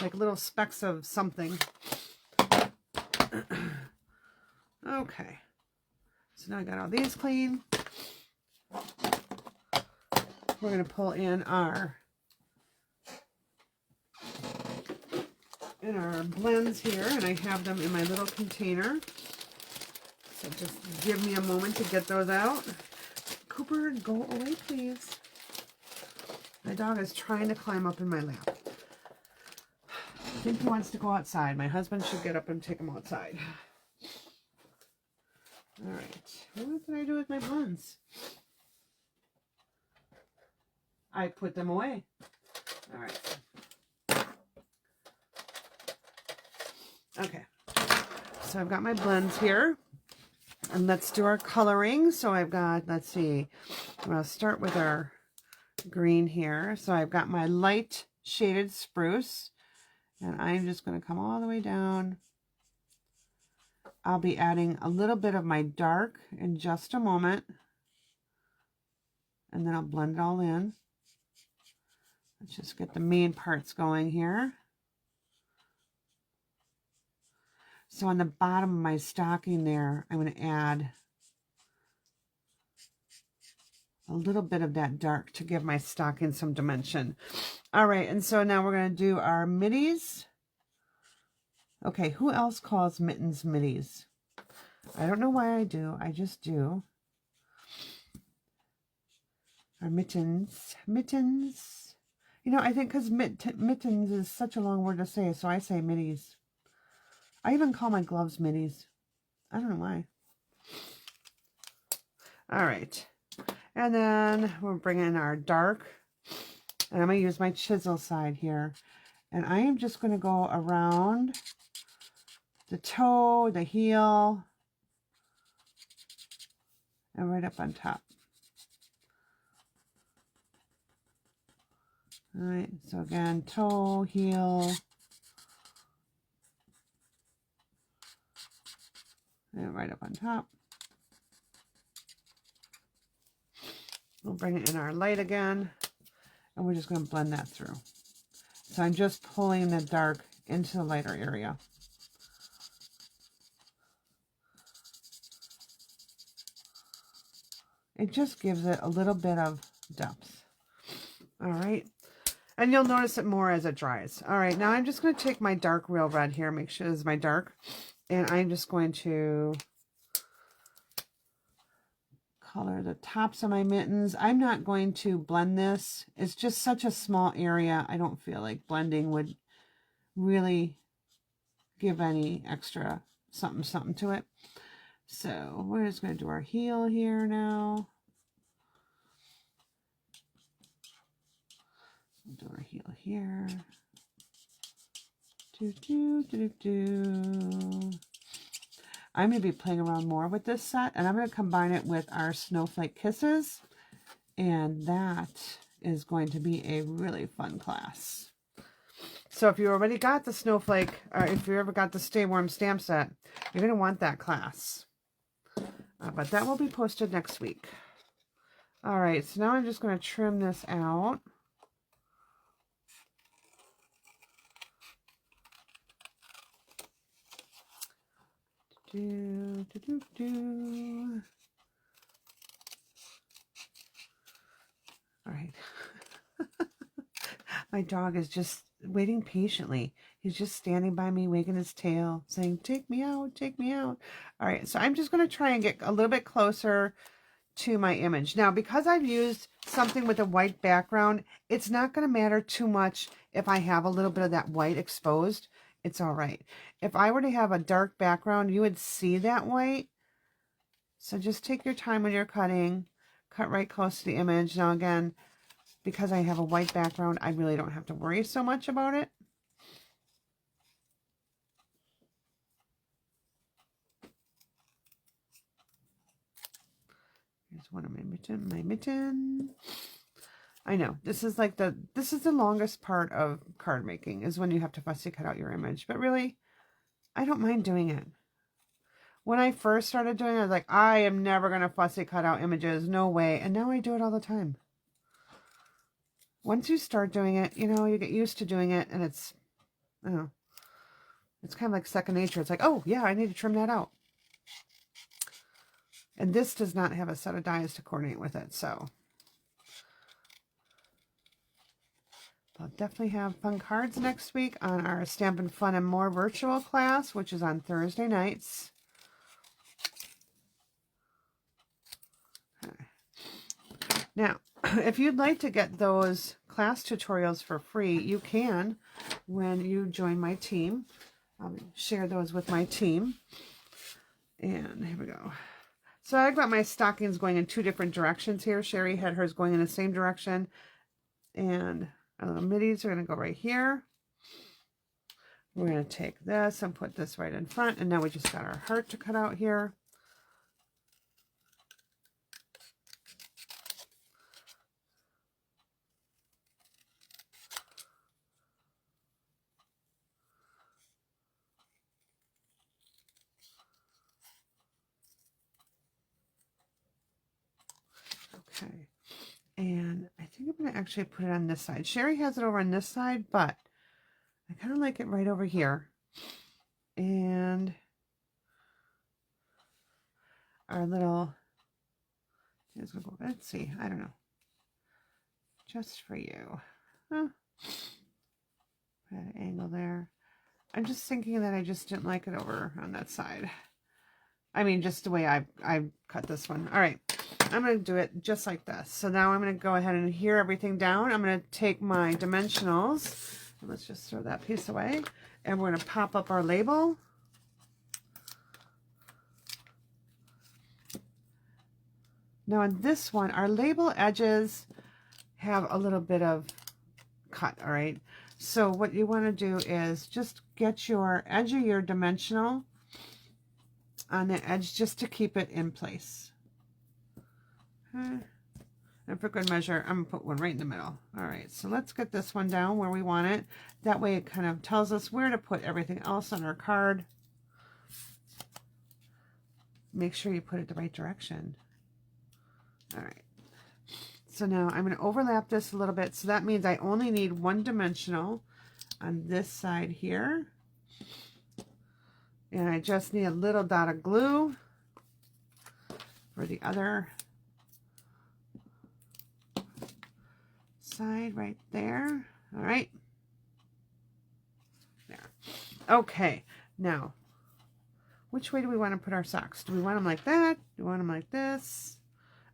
like little specks of something. Okay, so now I got all these clean. We're going to pull in our blends here, and I have them in my little container. So just give me a moment to get those out. Cooper, go away, please. My dog is trying to climb up in my lap. I think he wants to go outside. My husband should get up and take him outside. All right. What did I do with my blends? I put them away. All right. Okay. So I've got my blends here. And let's do our coloring. So I've got, let's see, I'll start with our green here. So I've got my light shaded spruce, and I'm just going to come all the way down. I'll be adding a little bit of my dark in just a moment, and then I'll blend it all in. Let's just get the main parts going here. So on the bottom of my stocking there, I'm going to add a little bit of that dark to give my stocking some dimension. All right, and so now we're going to do our middies. Okay, who else calls mittens middies? I don't know why I do. I just do. Our mittens. Mittens. You know, I think because mittens is such a long word to say, so I say middies. I even call my gloves middies. I don't know why. All right. And then we'll bring in our dark. And I'm going to use my chisel side here. And I am just going to go around the toe, the heel, and right up on top. All right. So again, toe, heel, and right up on top. We'll bring it in our light again, and we're just going to blend that through. So I'm just pulling the dark into the lighter area. It just gives it a little bit of depth. All right. And you'll notice it more as it dries. All right. Now I'm just going to take my dark real red here. Make sure this is my dark. And I'm just going to color the tops of my mittens. I'm not going to blend this. It's just such a small area. I don't feel like blending would really give any extra something to it. So we're just going to do our heel here now. Do our heel here. I'm going to be playing around more with this set, and I'm going to combine it with our Snowflake Kisses, and that is going to be a really fun class. So if you already got the Snowflake, or if you ever got the Stay Warm stamp set, you're going to want that class. But that will be posted next week. All right, so now I'm just going to trim this out. All right. My dog is just waiting patiently. He's just standing by me, wagging his tail, saying, "Take me out, take me out." All right, so I'm just going to try and get a little bit closer to my image. Now, because I've used something with a white background, it's not going to matter too much if I have a little bit of that white exposed. It's all right. If I were to have a dark background, you would see that white. So just take your time when you're cutting. Cut right close to the image. Now again, because I have a white background, I really don't have to worry so much about it. Here's one of my mitten. I know, this is the longest part of card making, is when you have to fussy cut out your image. But really, I don't mind doing it. When I first started doing it, I was like, I am never going to fussy cut out images. No way. And now I do it all the time. once you start doing it, you know, you get used to doing it, and it's, I don't know, it's kind of like second nature. It's like, oh yeah, I need to trim that out. And this does not have a set of dies to coordinate with it, so I'll definitely have fun cards next week on our Stampin' Fun and More virtual class, which is on Thursday nights. Okay. Now, if you'd like to get those class tutorials for free, you can when you join my team. I'll share those with my team. And here we go. So I've got my stockings going in two different directions here. Sherry had hers going in the same direction. And our little middies are going to go right here. We're going to take this and put this right in front. And now we just got our heart to cut out here. Okay. And I think I'm going to actually put it on this side. Sherry has it over on this side, but I kind of like it right over here. And our little, let's see, I don't know. Just for you. Huh. Put an angle there. I'm just thinking that I just didn't like it over on that side. I mean, just the way I cut this one. All right. I'm going to do it just like this. So now I'm going to go ahead and adhere everything down. I'm going to take my dimensionals. And let's just throw that piece away. And we're going to pop up our label. Now on this one, our label edges have a little bit of cut, all right? So what you want to do is just get your edge of your dimensional on the edge just to keep it in place. Okay. And for good measure, I'm going to put one right in the middle. All right, so let's get this one down where we want it. That way it kind of tells us where to put everything else on our card. Make sure you put it the right direction. All right. So now I'm going to overlap this a little bit. So that means I only need one dimensional on this side here. And I just need a little dot of glue for the other side right there. All right. There. Okay. Now, which way do we want to put our socks? Do we want them like that? Do we want them like this?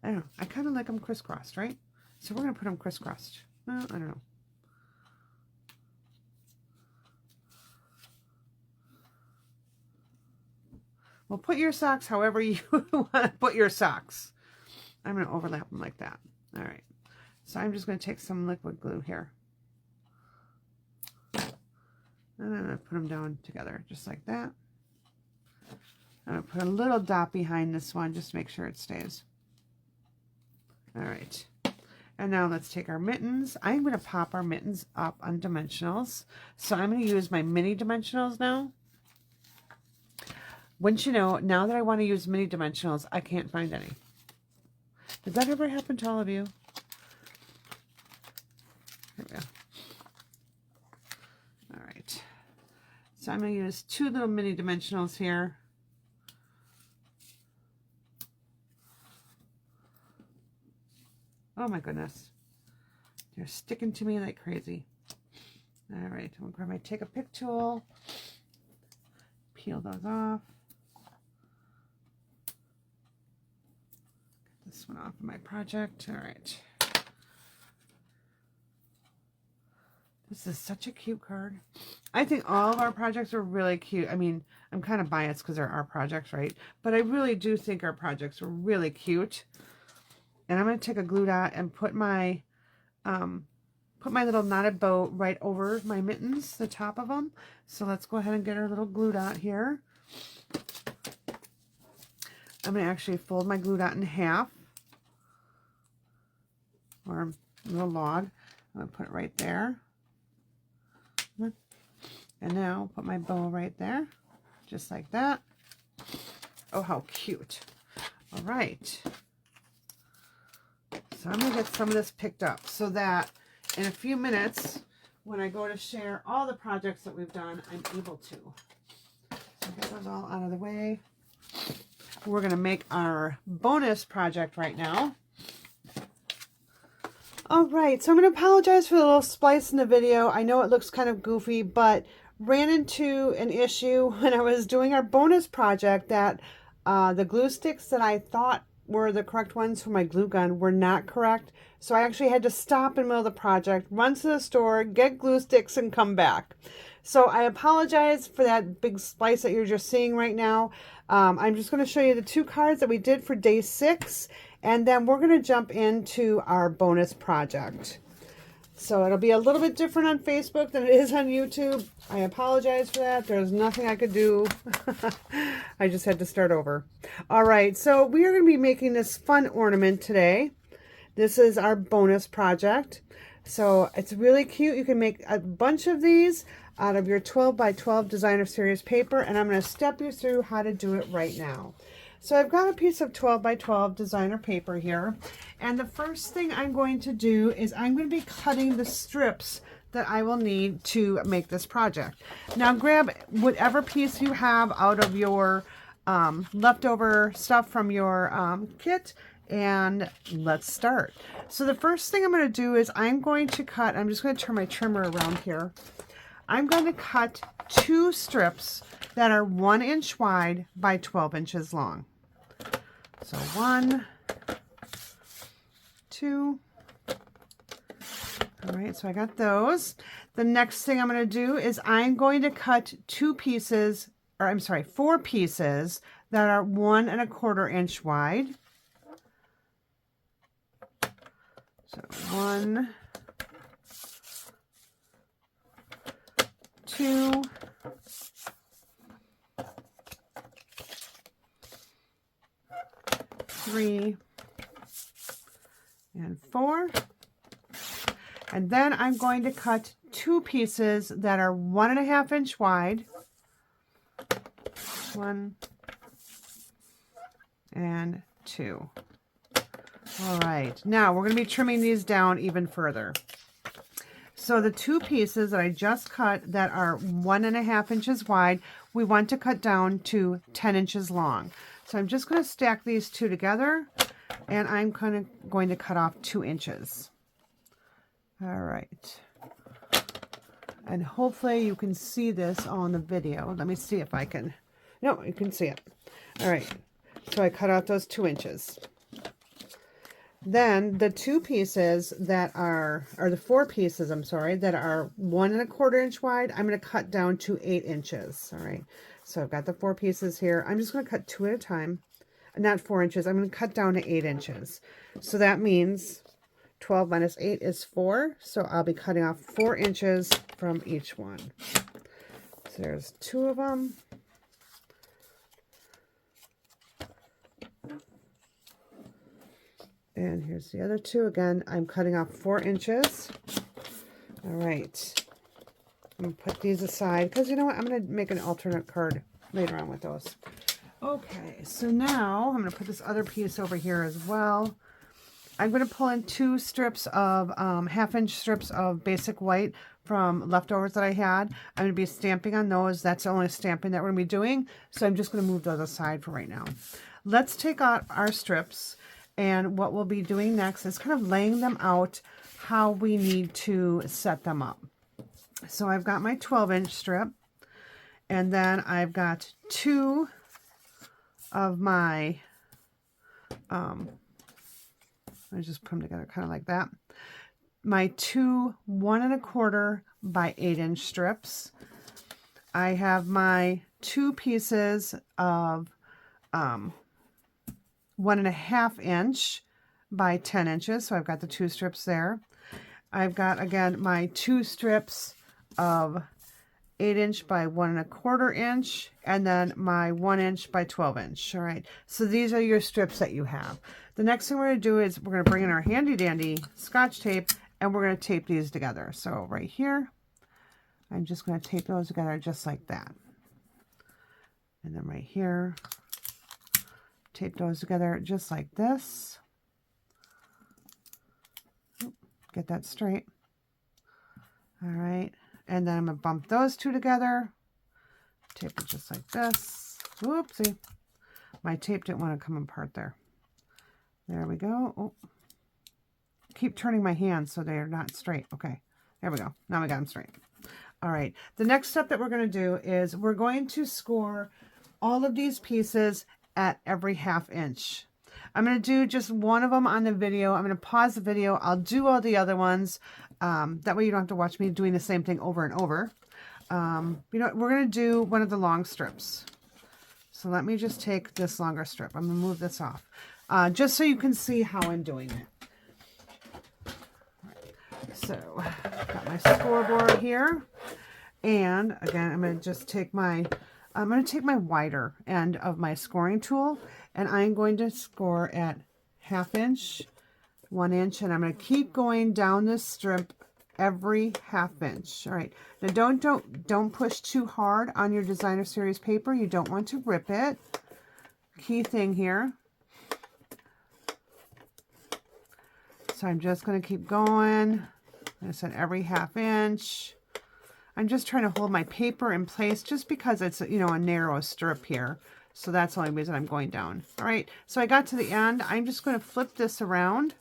I don't know. I kind of like them crisscrossed, right? So we're going to put them crisscrossed. Well, I don't know. Well, put your socks however you want to put your socks. I'm going to overlap them like that. All right. So I'm just going to take some liquid glue here. And I'm going to put them down together just like that. I'm going to put a little dot behind this one just to make sure it stays. All right. And now let's take our mittens. I'm going to pop our mittens up on dimensionals. So I'm going to use my mini dimensionals now. Wouldn't you know, now that I want to use mini dimensionals, I can't find any. Does that ever happen to all of you? Here we go. All right. So I'm going to use two little mini dimensionals here. Oh my goodness. They're sticking to me like crazy. All right. I'm going to take a pick tool. Peel those off. Get this one off of my project. All right. This is such a cute card. I think all of our projects are really cute. I mean, I'm kind of biased because they're our projects, right? But I really do think our projects are really cute. And I'm going to take a glue dot and put my little knotted bow right over my mittens, the top of them. So let's go ahead and get our little glue dot here. I'm going to actually fold my glue dot in half, or a little log. I'm going to put it right there. And now put my bow right there, just like that. Oh, how cute. All right. So I'm going to get some of this picked up so that in a few minutes, when I go to share all the projects that we've done, I'm able to. So get those all out of the way. We're going to make our bonus project right now. All right, so I'm going to apologize for the little splice in the video. I know it looks kind of goofy, but ran into an issue when I was doing our bonus project that the glue sticks that I thought were the correct ones for my glue gun were not correct. So I actually had to stop in the middle of the project, run to the store, get glue sticks, and come back. So I apologize for that big splice that you're just seeing right now. I'm just going to show you the 2 cards that we did for day 6, and then we're going to jump into our bonus project. So it'll be a little bit different on Facebook than it is on YouTube. I apologize for that. There's nothing I could do. I just had to start over. All right, so we are going to be making this fun ornament today. This is our bonus project. So it's really cute. You can make a bunch of these out of your 12 by 12 designer series paper, and I'm going to step you through how to do it right now. So I've got a piece of 12 by 12 designer paper here, and the first thing I'm going to do is I'm going to be cutting the strips that I will need to make this project. Now grab whatever piece you have out of your leftover stuff from your kit, and let's start. So the first thing I'm going to do is I'm going to cut, I'm just going to turn my trimmer around here. I'm going to cut 2 strips that are 1 inch wide by 12 inches long. So 1, 2. All right, so I got those. The next thing I'm going to do is I'm going to cut 4 pieces that are 1 1/4 inch wide. So 1, 2, 3, and 4. And then I'm going to cut 2 pieces that are 1 1/2 inch wide. 1 and 2. All right, now we're going to be trimming these down even further. So the 2 pieces that I just cut that are 1 1/2 inches wide, we want to cut down to 10 inches long. So I'm just going to stack these 2 together, and I'm going to cut off 2 inches. All right. And hopefully you can see this on the video. Let me see if I can. No, you can see it. All right. So I cut out those 2 inches. Then the 2 pieces that are, or the 4 pieces, I'm sorry, that are 1 1/4 inch wide, I'm going to cut down to 8 inches. All right. So I've got the 4 pieces here. I'm just going to cut 2 at a time. Not 4 inches. I'm going to cut down to 8 inches. So that means 12 minus 8 is 4. So I'll be cutting off 4 inches from each one. So there's 2 of them. And here's the other 2. Again, I'm cutting off 4 inches. All right. I'm going to put these aside because you know what? I'm going to make an alternate card later on with those. Okay, so now I'm going to put this other piece over here as well. I'm going to pull in 2 strips of 1/2 inch strips of basic white from leftovers that I had. I'm going to be stamping on those. That's the only stamping that we're going to be doing. So I'm just going to move those aside for right now. Let's take out our strips. And what we'll be doing next is kind of laying them out how we need to set them up. So I've got my 12-inch strip, and then I've got 2 of my, I just put them together kind of like that. My 2 1 1/4 by 8 inch strips. I have my 2 pieces of 1 1/2 inch by 10 inches. So I've got the 2 strips there. I've got, again, my 2 strips of 8 inch by 1 1/4 inch, and then my 1 inch by 12 inch. All right. So these are your strips that you have. The next thing we're going to do is we're going to bring in our handy dandy Scotch tape, and we're going to tape these together. So right here, I'm just going to tape those together just like that. And then right here, tape those together just like this. Get that straight. All right, and then I'm gonna bump those two together. Tape it just like this. Whoopsie. My tape didn't want to come apart there. There we go. Oh. Keep turning my hands so they're not straight. Okay, there we go. Now we got them straight. All right, the next step that we're going to do is we're going to score all of these pieces at every 1/2 inch. I'm going to do just one of them on the video. I'm going to pause the video. I'll do all the other ones. That way you don't have to watch me doing the same thing over and over. You know, we're going to do one of the long strips. So let me just take this longer strip. I'm going to move this off. Just so you can see how I'm doing it. So, got my scoreboard here, and again, I'm going to just take my, wider end of my scoring tool, and I'm going to score at 1/2 inch, 1 inch, and I'm going to keep going down this strip every 1/2 inch. All right, now don't push too hard on your designer series paper. You don't want to rip it. Key thing here. So I'm just going to keep going. I said every 1/2 inch. I'm just trying to hold my paper in place just because it's, you know, a narrow strip here. So that's the only reason I'm going down. All right, so I got to the end. I'm just going to flip this around,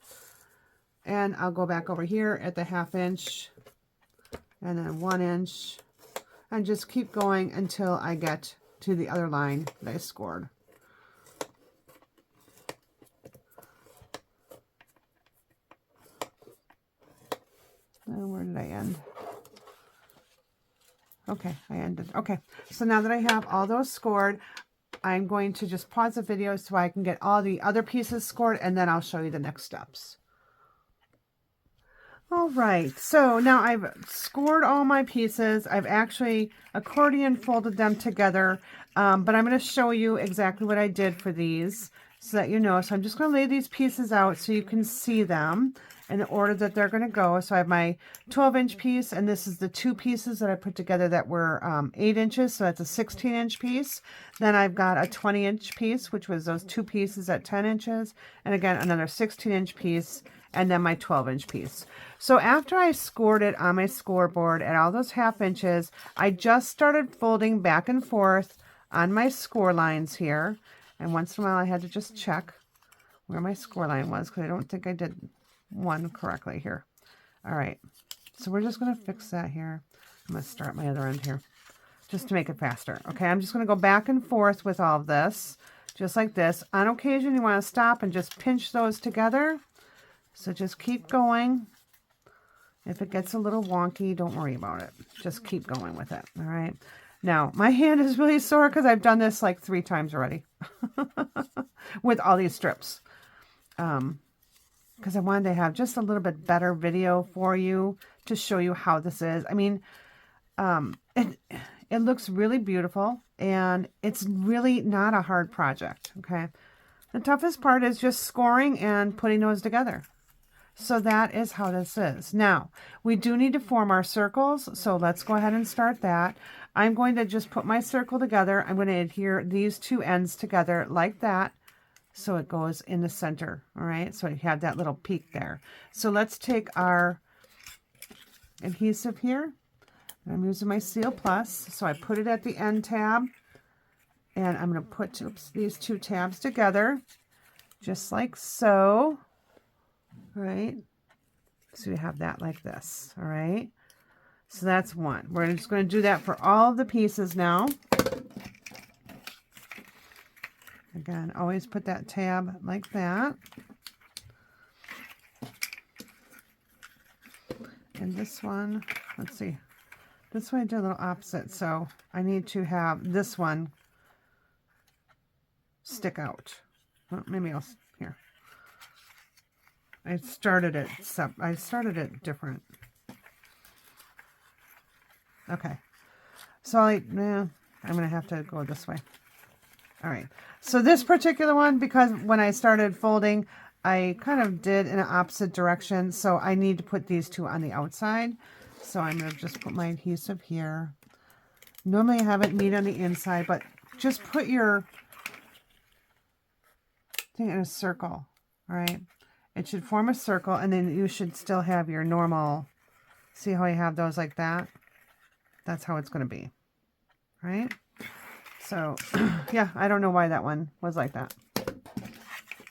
and I'll go back over here at the 1/2 inch, and then 1 inch, and just keep going until I get to the other line that I scored. Where did I end? Okay, I ended. Okay, so now that I have all those scored, I'm going to just pause the video so I can get all the other pieces scored, and then I'll show you the next steps. All right, so now I've scored all my pieces. I've actually accordion folded them together, but I'm going to show you exactly what I did for these so that you know. So I'm just going to lay these pieces out so you can see them in the order that they're going to go. So I have my 12-inch piece, and this is the 2 pieces that I put together that were 8 inches, so that's a 16-inch piece. Then I've got a 20-inch piece, which was those 2 pieces at 10 inches, and again, another 16-inch piece, and then my 12-inch piece. So after I scored it on my scoreboard at all those 1/2 inches, I just started folding back and forth on my score lines here. And once in a while, I had to just check where my score line was because I don't think I did one correctly here. All right, so we're just going to fix that here. I'm going to start my other end here just to make it faster. Okay, I'm just going to go back and forth with all of this, just like this. On occasion, you want to stop and just pinch those together. So just keep going. If it gets a little wonky, don't worry about it. Just keep going with it, all right? Now, my hand is really sore because I've done this like 3 times already with all these strips. Because I wanted to have just a little bit better video for you to show you how this is. I mean, it looks really beautiful, and it's really not a hard project, okay? The toughest part is just scoring and putting those together. So that is how this is. Now, we do need to form our circles, so let's go ahead and start that. I'm going to just put my circle together. I'm going to adhere these 2 ends together like that, so it goes in the center, all right? So you have that little peak there. So let's take our adhesive here. I'm using my Seal Plus, so I put it at the end tab, and I'm going to put these 2 tabs together, just like so. Right, so you have that like this. All right, so that's one. We're just going to do that for all of the pieces now. Again, always put that tab like that. And this one, let's see, this one I did a little opposite, so I need to have this one stick out. Well, maybe I'll here. I started it different. Okay, so I'm gonna have to go this way. All right, so this particular one, because when I started folding, I kind of did in an opposite direction, so I need to put these 2 on the outside. So I'm gonna just put my adhesive here. Normally I have it meet on the inside, but just put your thing in a circle, all right? It should form a circle, and then you should still have your normal See how I have those like that? That's how it's going to be, right? So, yeah, I don't know why that one was like that.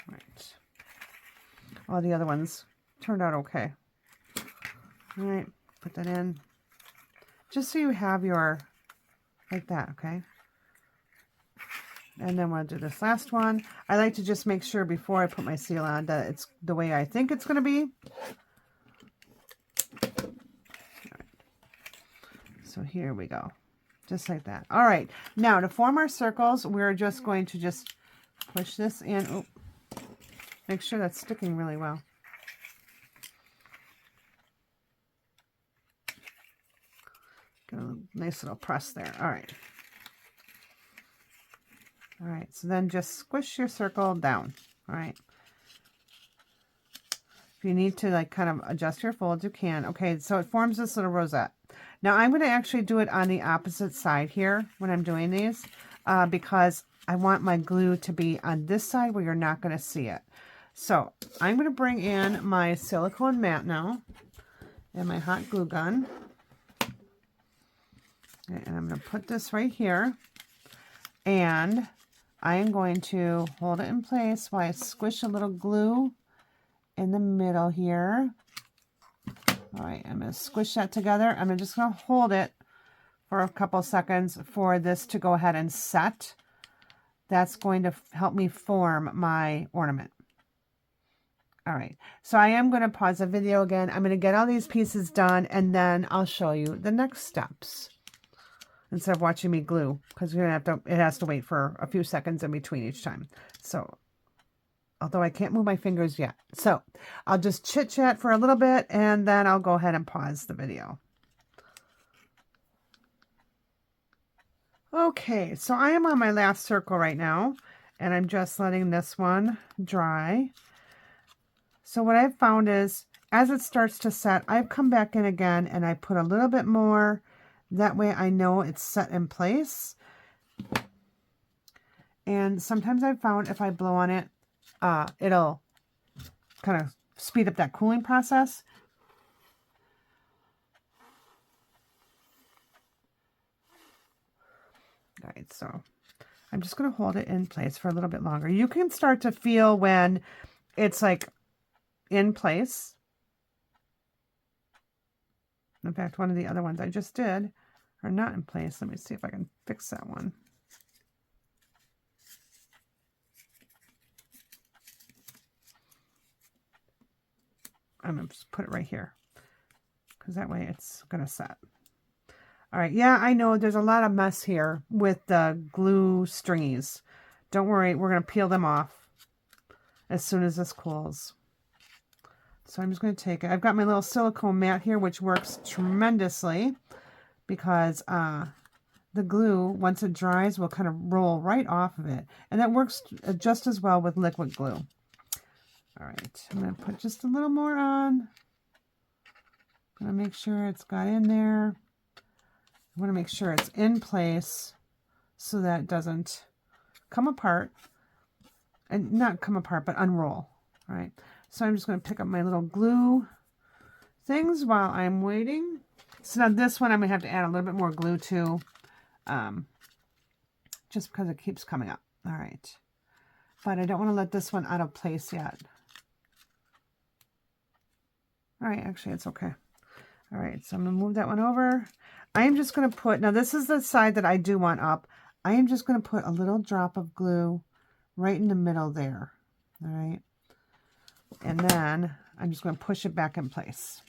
Right. All the other ones turned out okay. All right, put that in. Just so you have your, like that, okay? And then we'll do this last one. I like to just make sure before I put my seal on that it's the way I think it's going to be. Right. So here we go. Just like that. All right. Now to form our circles, we're just going to just push this in. Oh, make sure that's sticking really well. Get a nice little press there. All right. All right, so then just squish your circle down. All right. If you need to like kind of adjust your folds, you can. Okay, so it forms this little rosette. Now I'm going to actually do it on the opposite side here when I'm doing these because I want my glue to be on this side where you're not going to see it. So I'm going to bring in my silicone mat now and my hot glue gun. Okay, and I'm going to put this right here. And I am going to hold it in place while I squish a little glue in the middle here. All right, I'm going to squish that together. I'm just going to hold it for a couple seconds for this to go ahead and set. That's going to help me form my ornament. All right, so I am going to pause the video again. I'm going to get all these pieces done, and then I'll show you the next steps. Instead of watching me glue, because you're gonna have to, it has to wait for a few seconds in between each time. So, although I can't move my fingers yet. So, I'll just chit chat for a little bit and then I'll go ahead and pause the video. Okay, so I am on my last circle right now and I'm just letting this one dry. So what I've found is as it starts to set, I've come back in again and I put a little bit more. That way I know it's set in place. And sometimes I've found if I blow on it, it'll kind of speed up that cooling process. All right, so I'm just going to hold it in place for a little bit longer. You can start to feel when it's like in place. In fact, one of the other ones I just did are not in place. Let me see if I can fix that one. I'm going to just put it right here because that way it's going to set. All right, yeah, I know there's a lot of mess here with the glue stringies. Don't worry, we're going to peel them off as soon as this cools. So I'm just going to take it. I've got my little silicone mat here, which works tremendously because the glue, once it dries, will kind of roll right off of it. And that works just as well with liquid glue. All right, I'm going to put just a little more on. I'm going to make sure it's got in there. I want to make sure it's in place so that it doesn't come apart. And not come apart, but unroll. All right, so I'm just going to pick up my little glue things while I'm waiting. So now this one I'm going to have to add a little bit more glue to, just because it keeps coming up. All right, but I don't want to let this one out of place yet. All right, actually it's okay. All right, so I'm going to move that one over. I am just going to put, now this is the side that I do want up. I am just going to put a little drop of glue right in the middle there. All right. And then I'm just going to push it back in place.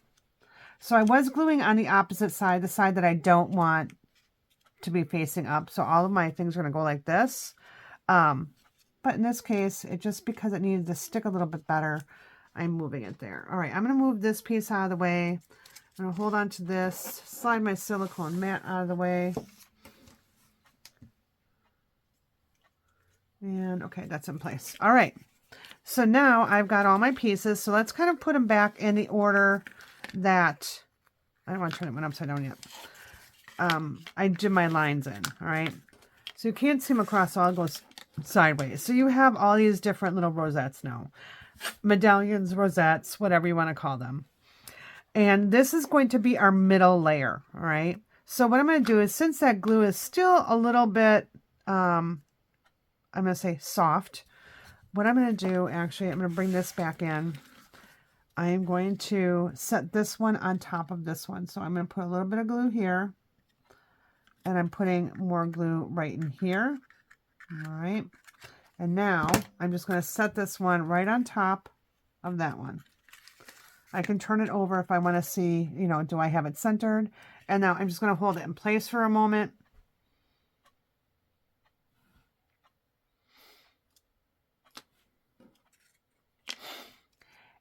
So I was gluing on the opposite side, the side that I don't want to be facing up. So all of my things are going to go like this. But in this case, it just because it needed to stick a little bit better, I'm moving it there. All right, I'm going to move this piece out of the way. I'm going to hold on to this, slide my silicone mat out of the way. And okay, that's in place. All right, so now I've got all my pieces. So let's kind of put them back in the order that, I don't want to turn it one upside down yet. I did my lines in, all right? So you can't see them across, so I'll go sideways. So you have all these different little rosettes now. Medallions, rosettes, whatever you want to call them. And this is going to be our middle layer, all right? So what I'm going to do is, since that glue is still a little bit, I'm going to say soft, what I'm going to do, actually, I'm going to bring this back in. I am going to set this one on top of this one. So I'm going to put a little bit of glue here, and I'm putting more glue right in here. All right. And now I'm just going to set this one right on top of that one. I can turn it over if I want to see, you know, do I have it centered? And now I'm just going to hold it in place for a moment.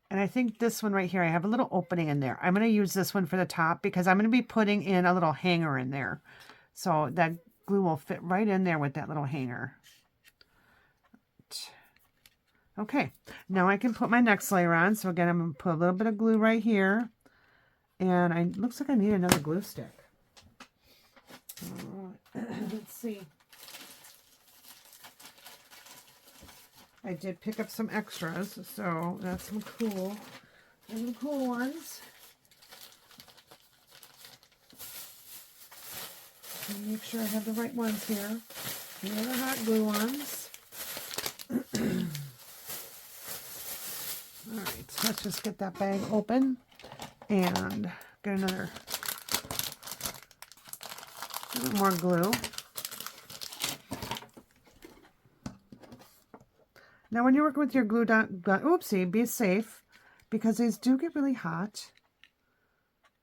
And I think this one right here, I have a little opening in there. I'm going to use this one for the top because I'm going to be putting in a little hanger in there. So that glue will fit right in there with that little hanger. Okay, now I can put my next layer on. So again, I'm going to put a little bit of glue right here. And it looks like I need another glue stick. Let's see. I did pick up some extras, so that's some cool ones. Make sure I have the right ones here. Here are the hot glue ones. All right, so let's just get that bag open and get another little more glue. Now, when you're working with your glue gun, oopsie, be safe, because these do get really hot.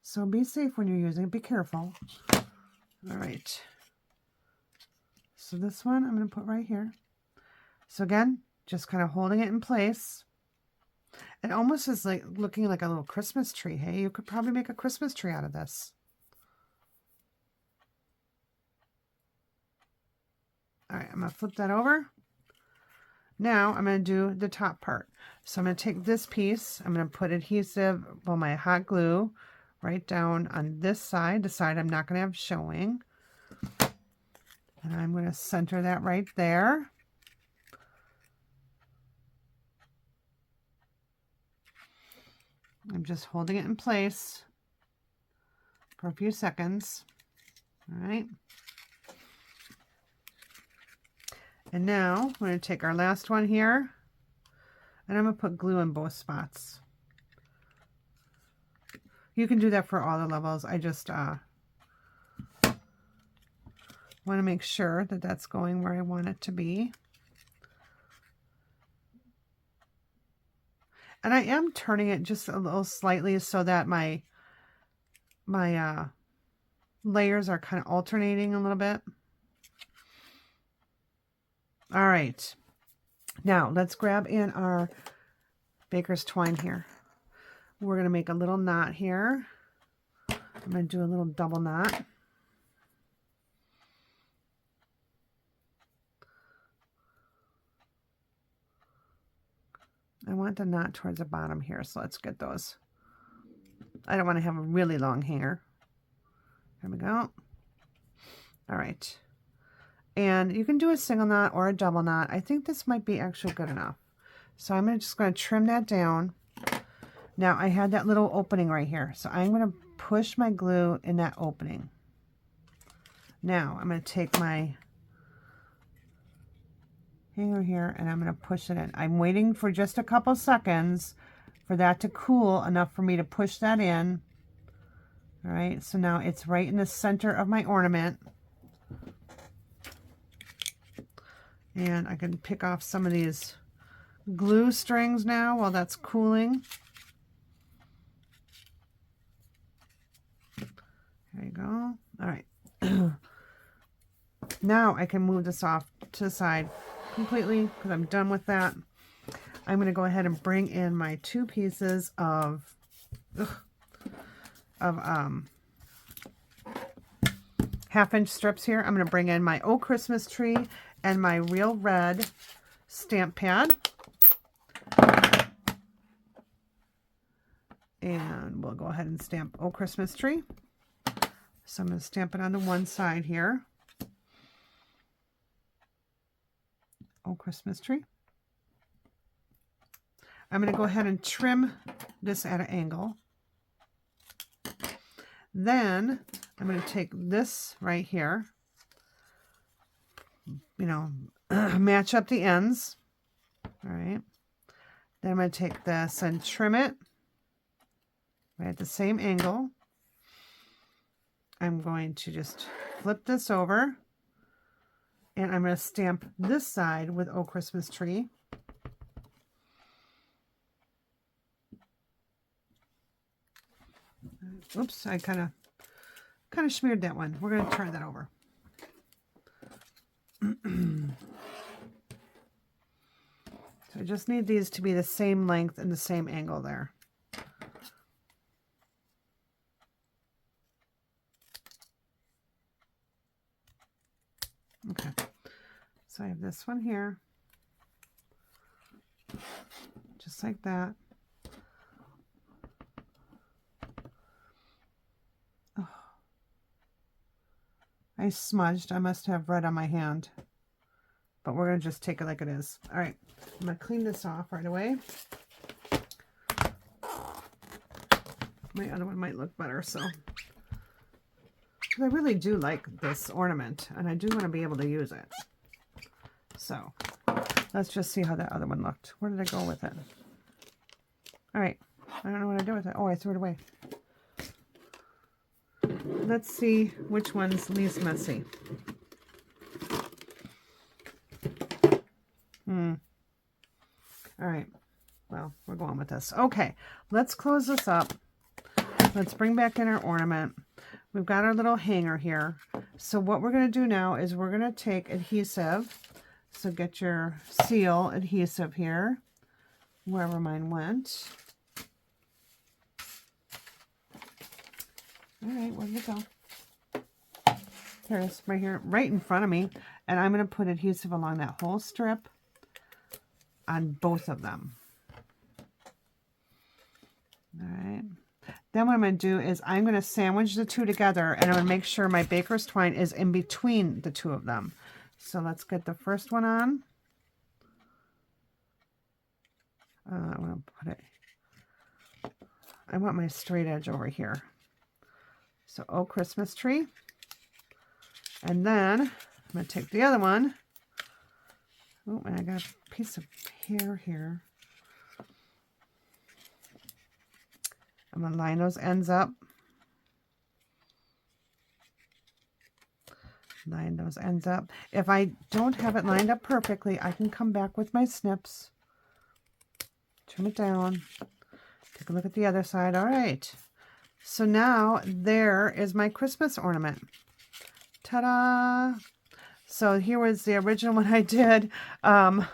So be safe when you're using it. Be careful. All right. So this one I'm going to put right here. So again, just kind of holding it in place. It almost is like looking like a little Christmas tree. Hey, you could probably make a Christmas tree out of this. All right, I'm going to flip that over. Now I'm going to do the top part. So I'm going to take this piece, I'm going to put adhesive, well, my hot glue right down on this side, the side I'm not going to have showing. And I'm going to center that right there. I'm just holding it in place for a few seconds. All right. And now we're going to take our last one here, and I'm going to put glue in both spots. You can do that for all the levels. I just want to make sure that that's going where I want it to be. And I am turning it just a little slightly so that my layers are kind of alternating a little bit. All right. Now let's grab in our baker's twine here. We're going to make a little knot here. I'm going to do a little double knot. I want the knot towards the bottom here, so let's get those. I don't want to have a really long hanger. There we go. All right. And you can do a single knot or a double knot. I think this might be actually good enough. So I'm just going to trim that down. Now I had that little opening right here. So I'm going to push my glue in that opening. Now I'm going to take my hanger here and I'm going to push it in. I'm waiting for just a couple seconds for that to cool enough for me to push that in. All right, so now it's right in the center of my ornament. And I can pick off some of these glue strings now while that's cooling. There you go. All right. Now I can move this off to the side completely because I'm done with that. I'm going to go ahead and bring in my two pieces of half-inch strips here. I'm going to bring in my Oh Christmas Tree and my Real Red stamp pad. And we'll go ahead and stamp Oh Christmas Tree. So I'm going to stamp it on the one side here. Oh Christmas Tree. I'm going to go ahead and trim this at an angle. Then I'm going to take this right here, you know, match up the ends. All right. Then I'm going to take this and trim it right at the same angle. I'm going to just flip this over, and I'm going to stamp this side with Oh Christmas Tree. Oops, I kind of smeared that one. We're going to turn that over. So I just need these to be the same length and the same angle there. Okay, so I have this one here, just like that. Oh, I smudged. I must have red on my hand, but we're going to just take it like it is. All right, I'm going to clean this off right away. My other one might look better, so. I really do like this ornament, and I do want to be able to use it. So let's just see how that other one looked. Where did I go with it? All right, I don't know what I do with it. Oh, I threw it away. Let's see which one's least messy. All right, well, we're going with this. Okay, let's close this up. Let's bring back in our ornament. We've got our little hanger here. So what we're going to do now is we're going to take adhesive. So get your seal adhesive here, wherever mine went. All right, where did it go? There it is, right here, right in front of me. And I'm going to put adhesive along that whole strip on both of them. All right. Then what I'm going to do is I'm going to sandwich the two together, and I'm going to make sure my baker's twine is in between the two of them. So let's get the first one on. I'm going to put it, I want my straight edge over here. So Oh Christmas Tree. And then I'm going to take the other one. Oh, and I got a piece of hair here. I'm going to line those ends up. Line those ends up. If I don't have it lined up perfectly, I can come back with my snips. Trim it down. Take a look at the other side. All right. So now there is my Christmas ornament. Ta-da! So here was the original one I did that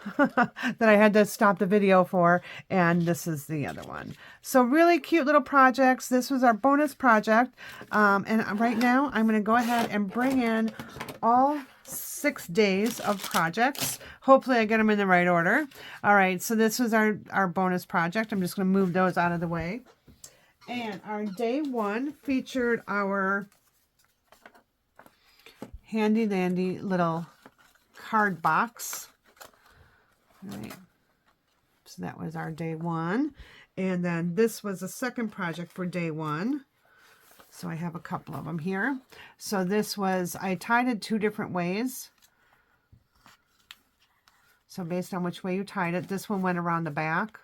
I had to stop the video for, and this is the other one. So really cute little projects. This was our bonus project, and right now I'm going to go ahead and bring in all 6 days of projects. Hopefully I get them in the right order. All right, so this was our bonus project. I'm just going to move those out of the way. And our day one featured our handy dandy little card box. All right. So that was our day one. And then this was the second project for day one. So I have a couple of them here. So this was, I tied it 2 different ways. So based on which way you tied it, this one went around the back.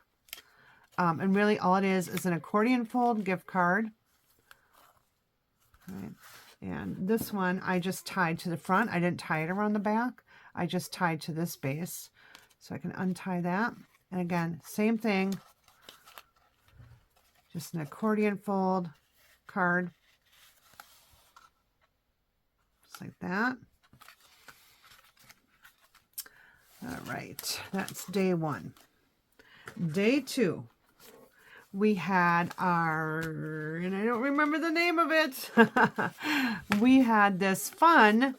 And really all it is an accordion fold gift card. All right. And this one I just tied to the front. I didn't tie it around the back. I just tied to this base. So I can untie that. And again, same thing. Just an accordion fold card. Just like that. All right, that's day one. Day two, we had our, and I don't remember the name of it. We had this fun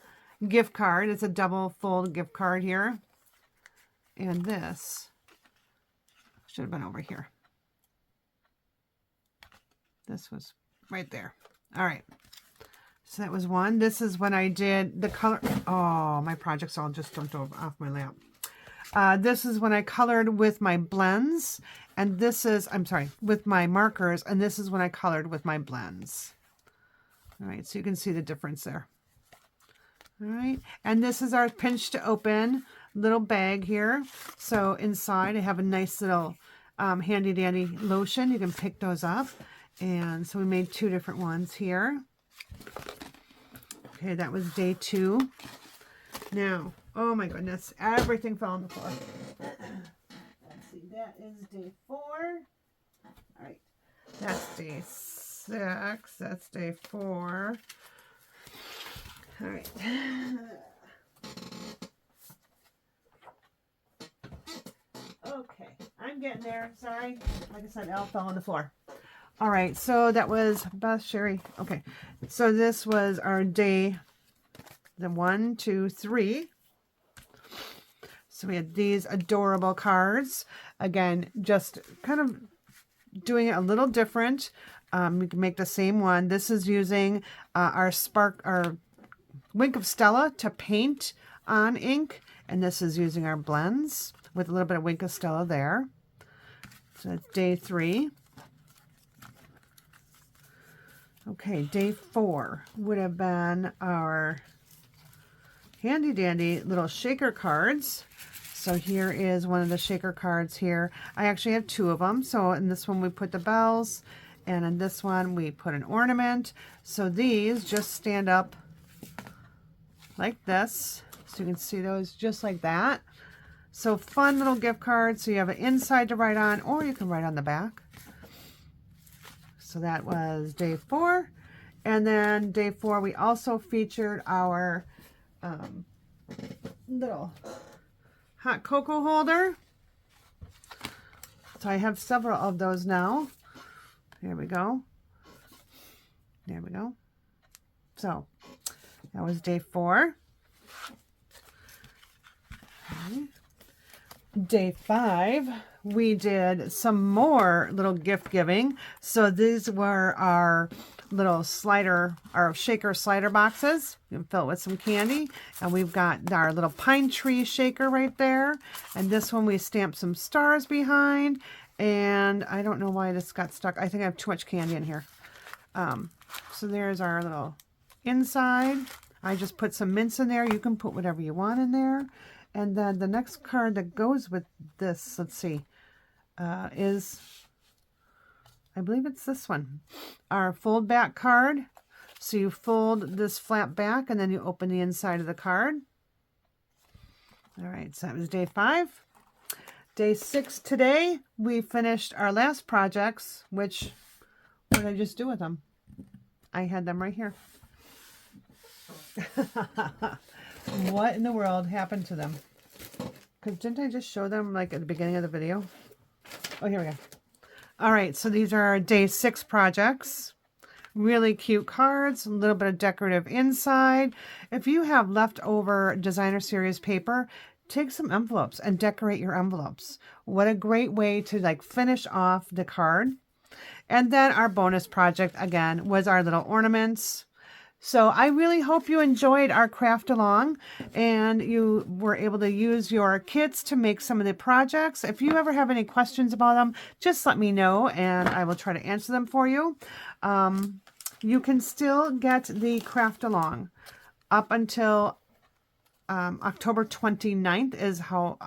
gift card. It's a double fold gift card here. And this should have been over here. This was right there. All right. So that was one. This is when I did the color. Oh, my projects all just jumped off my lap. This is when I colored with my blends. And this is, I'm sorry, with my markers. And this is when I colored with my blends. All right, so you can see the difference there. All right, and this is our pinch to open little bag here. So inside I have a nice little handy dandy lotion. You can pick those up. And so we made 2 different ones here. Okay, that was day 2. Now, oh my goodness, everything fell on the floor. Let's see, that is day 4. All right, that's day 6. That's day 4. All right. Okay, I'm getting there. Sorry. Like I said, it all fell on the floor. All right, so that was Beth, Sherry. Okay, so this was our day, the 1, 2, 3. So we had these adorable cards. Again, just kind of doing it a little different. We can make the same one. This is using our Wink of Stella to paint on ink. And this is using our blends with a little bit of Wink of Stella there. So that's day 3. Okay, day 4 would have been our handy dandy little shaker cards. So here is one of the shaker cards here. I actually have 2 of them. So in this one we put the bells, and in this one we put an ornament. So these just stand up like this. So you can see those just like that. So fun little gift cards. So you have an inside to write on, or you can write on the back. So that was day 4. And then day 4, we also featured our little hot cocoa holder. So I have several of those now. Here we go. There we go. So that was day 4. Okay. Day 5, we did some more little gift giving. So these were our little our shaker slider boxes. You can fill it with some candy. And we've got our little pine tree shaker right there. And this one we stamped some stars behind. And I don't know why this got stuck. I think I have too much candy in here. So there's our little inside. I just put some mints in there. You can put whatever you want in there. And then the next card that goes with this, let's see, is, I believe it's this one, our fold back card. So you fold this flap back and then you open the inside of the card. All right, so that was day 5. Day 6 today, we finished our last projects, which, what did I just do with them? I had them right here. What in the world happened to them? Because didn't I just show them like at the beginning of the video? Oh, here we go. All right, so these are our day 6 projects. Really cute cards, a little bit of decorative inside. If you have leftover designer series paper, take some envelopes and decorate your envelopes. What a great way to like finish off the card. And then our bonus project again was our little ornaments. So I really hope you enjoyed our craft along and you were able to use your kits to make some of the projects. If you ever have any questions about them, just let me know and I will try to answer them for you. You can still get the craft along up until October 29th is how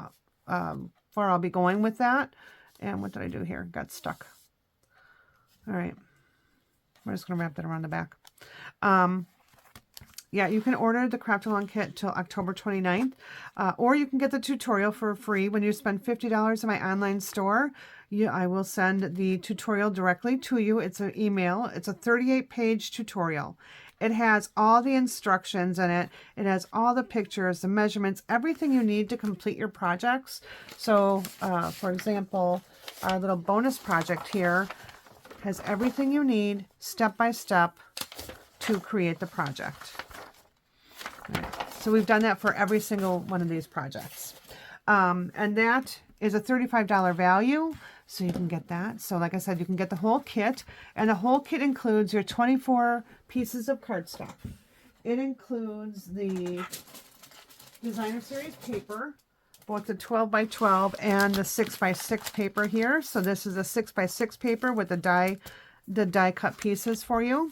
far I'll be going with that. And what did I do here? Got stuck. All right. We're just going to wrap that around the back. Yeah, you can order the Craft Along kit till October 29th, or you can get the tutorial for free. When you spend $50 in my online store, I will send the tutorial directly to you. It's an email. It's a 38-page tutorial. It has all the instructions in it. It has all the pictures, the measurements, everything you need to complete your projects. So, for example, our little bonus project here has everything you need step by step to create the project. Right. So we've done that for every single one of these projects. And that is a $35 value, so you can get that. So like I said, you can get the whole kit, and the whole kit includes your 24 pieces of cardstock. It includes the designer series paper, both the 12 by 12 and the 6 by 6 paper here. So this is a 6 by 6 paper with the die cut pieces for you.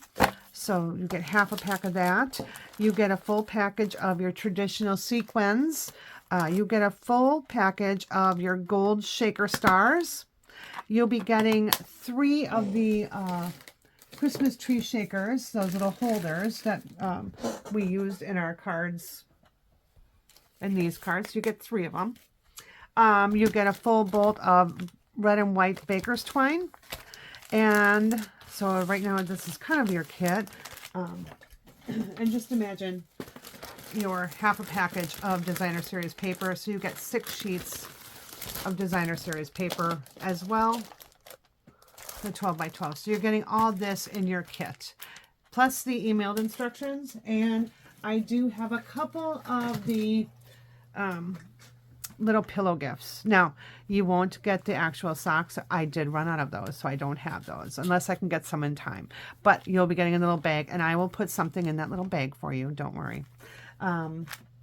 So you get half a pack of that. You get a full package of your traditional sequins. You get a full package of your gold shaker stars. You'll be getting 3 of the Christmas tree shakers, those little holders that we used in our cards, in these cards. You get 3 of them. You get a full bolt of red and white baker's twine. And so right now this is kind of your kit. And just imagine your half a package of designer series paper. So you get 6 sheets of designer series paper as well. The 12 by 12. So you're getting all this in your kit. Plus the emailed instructions. And I do have a couple of the little pillow gifts. Now, you won't get the actual socks. I did run out of those, so I don't have those unless I can get some in time. But you'll be getting a little bag, and I will put something in that little bag for you. Don't worry.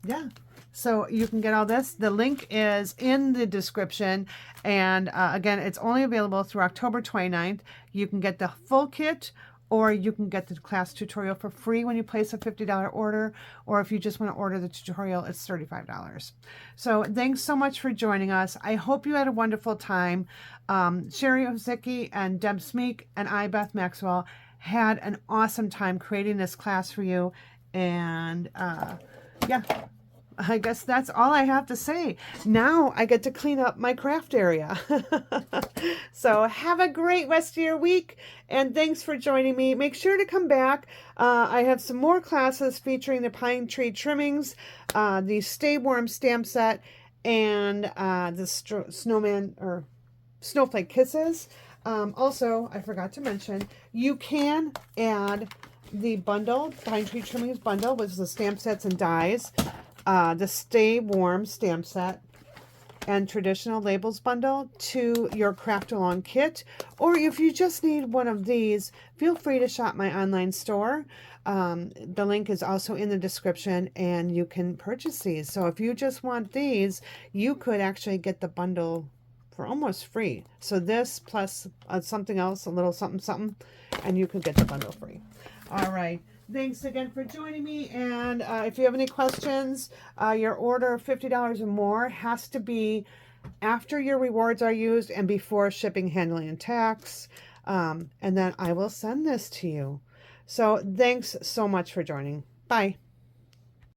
Yeah. So you can get all this. The link is in the description. And again, it's only available through October 29th. You can get the full kit, or you can get the class tutorial for free when you place a $50 order, or if you just want to order the tutorial, it's $35. So thanks so much for joining us. I hope you had a wonderful time. Sherry Ozicki and Deb Smeek and I, Beth Maxwell, had an awesome time creating this class for you. And yeah, I guess that's all I have to say. Now I get to clean up my craft area. So have a great rest of your week, and thanks for joining me. Make sure to come back. I have some more classes featuring the pine tree trimmings, the Stay Warm stamp set, and the snowman or snowflake kisses. Also, I forgot to mention, you can add the bundle, pine tree trimmings bundle, with the stamp sets and dies, the Stay Warm stamp set and traditional labels bundle to your craft along kit. Or if you just need one of these, feel free to shop my online store. The link is also in the description, and you can purchase these. So if you just want these, you could actually get the bundle for almost free. So this plus something else, a little something something, and you could get the bundle free. All right. Thanks again for joining me. And if you have any questions, your order of $50 or more has to be after your rewards are used and before shipping, handling, and tax. And then I will send this to you. So thanks so much for joining. Bye.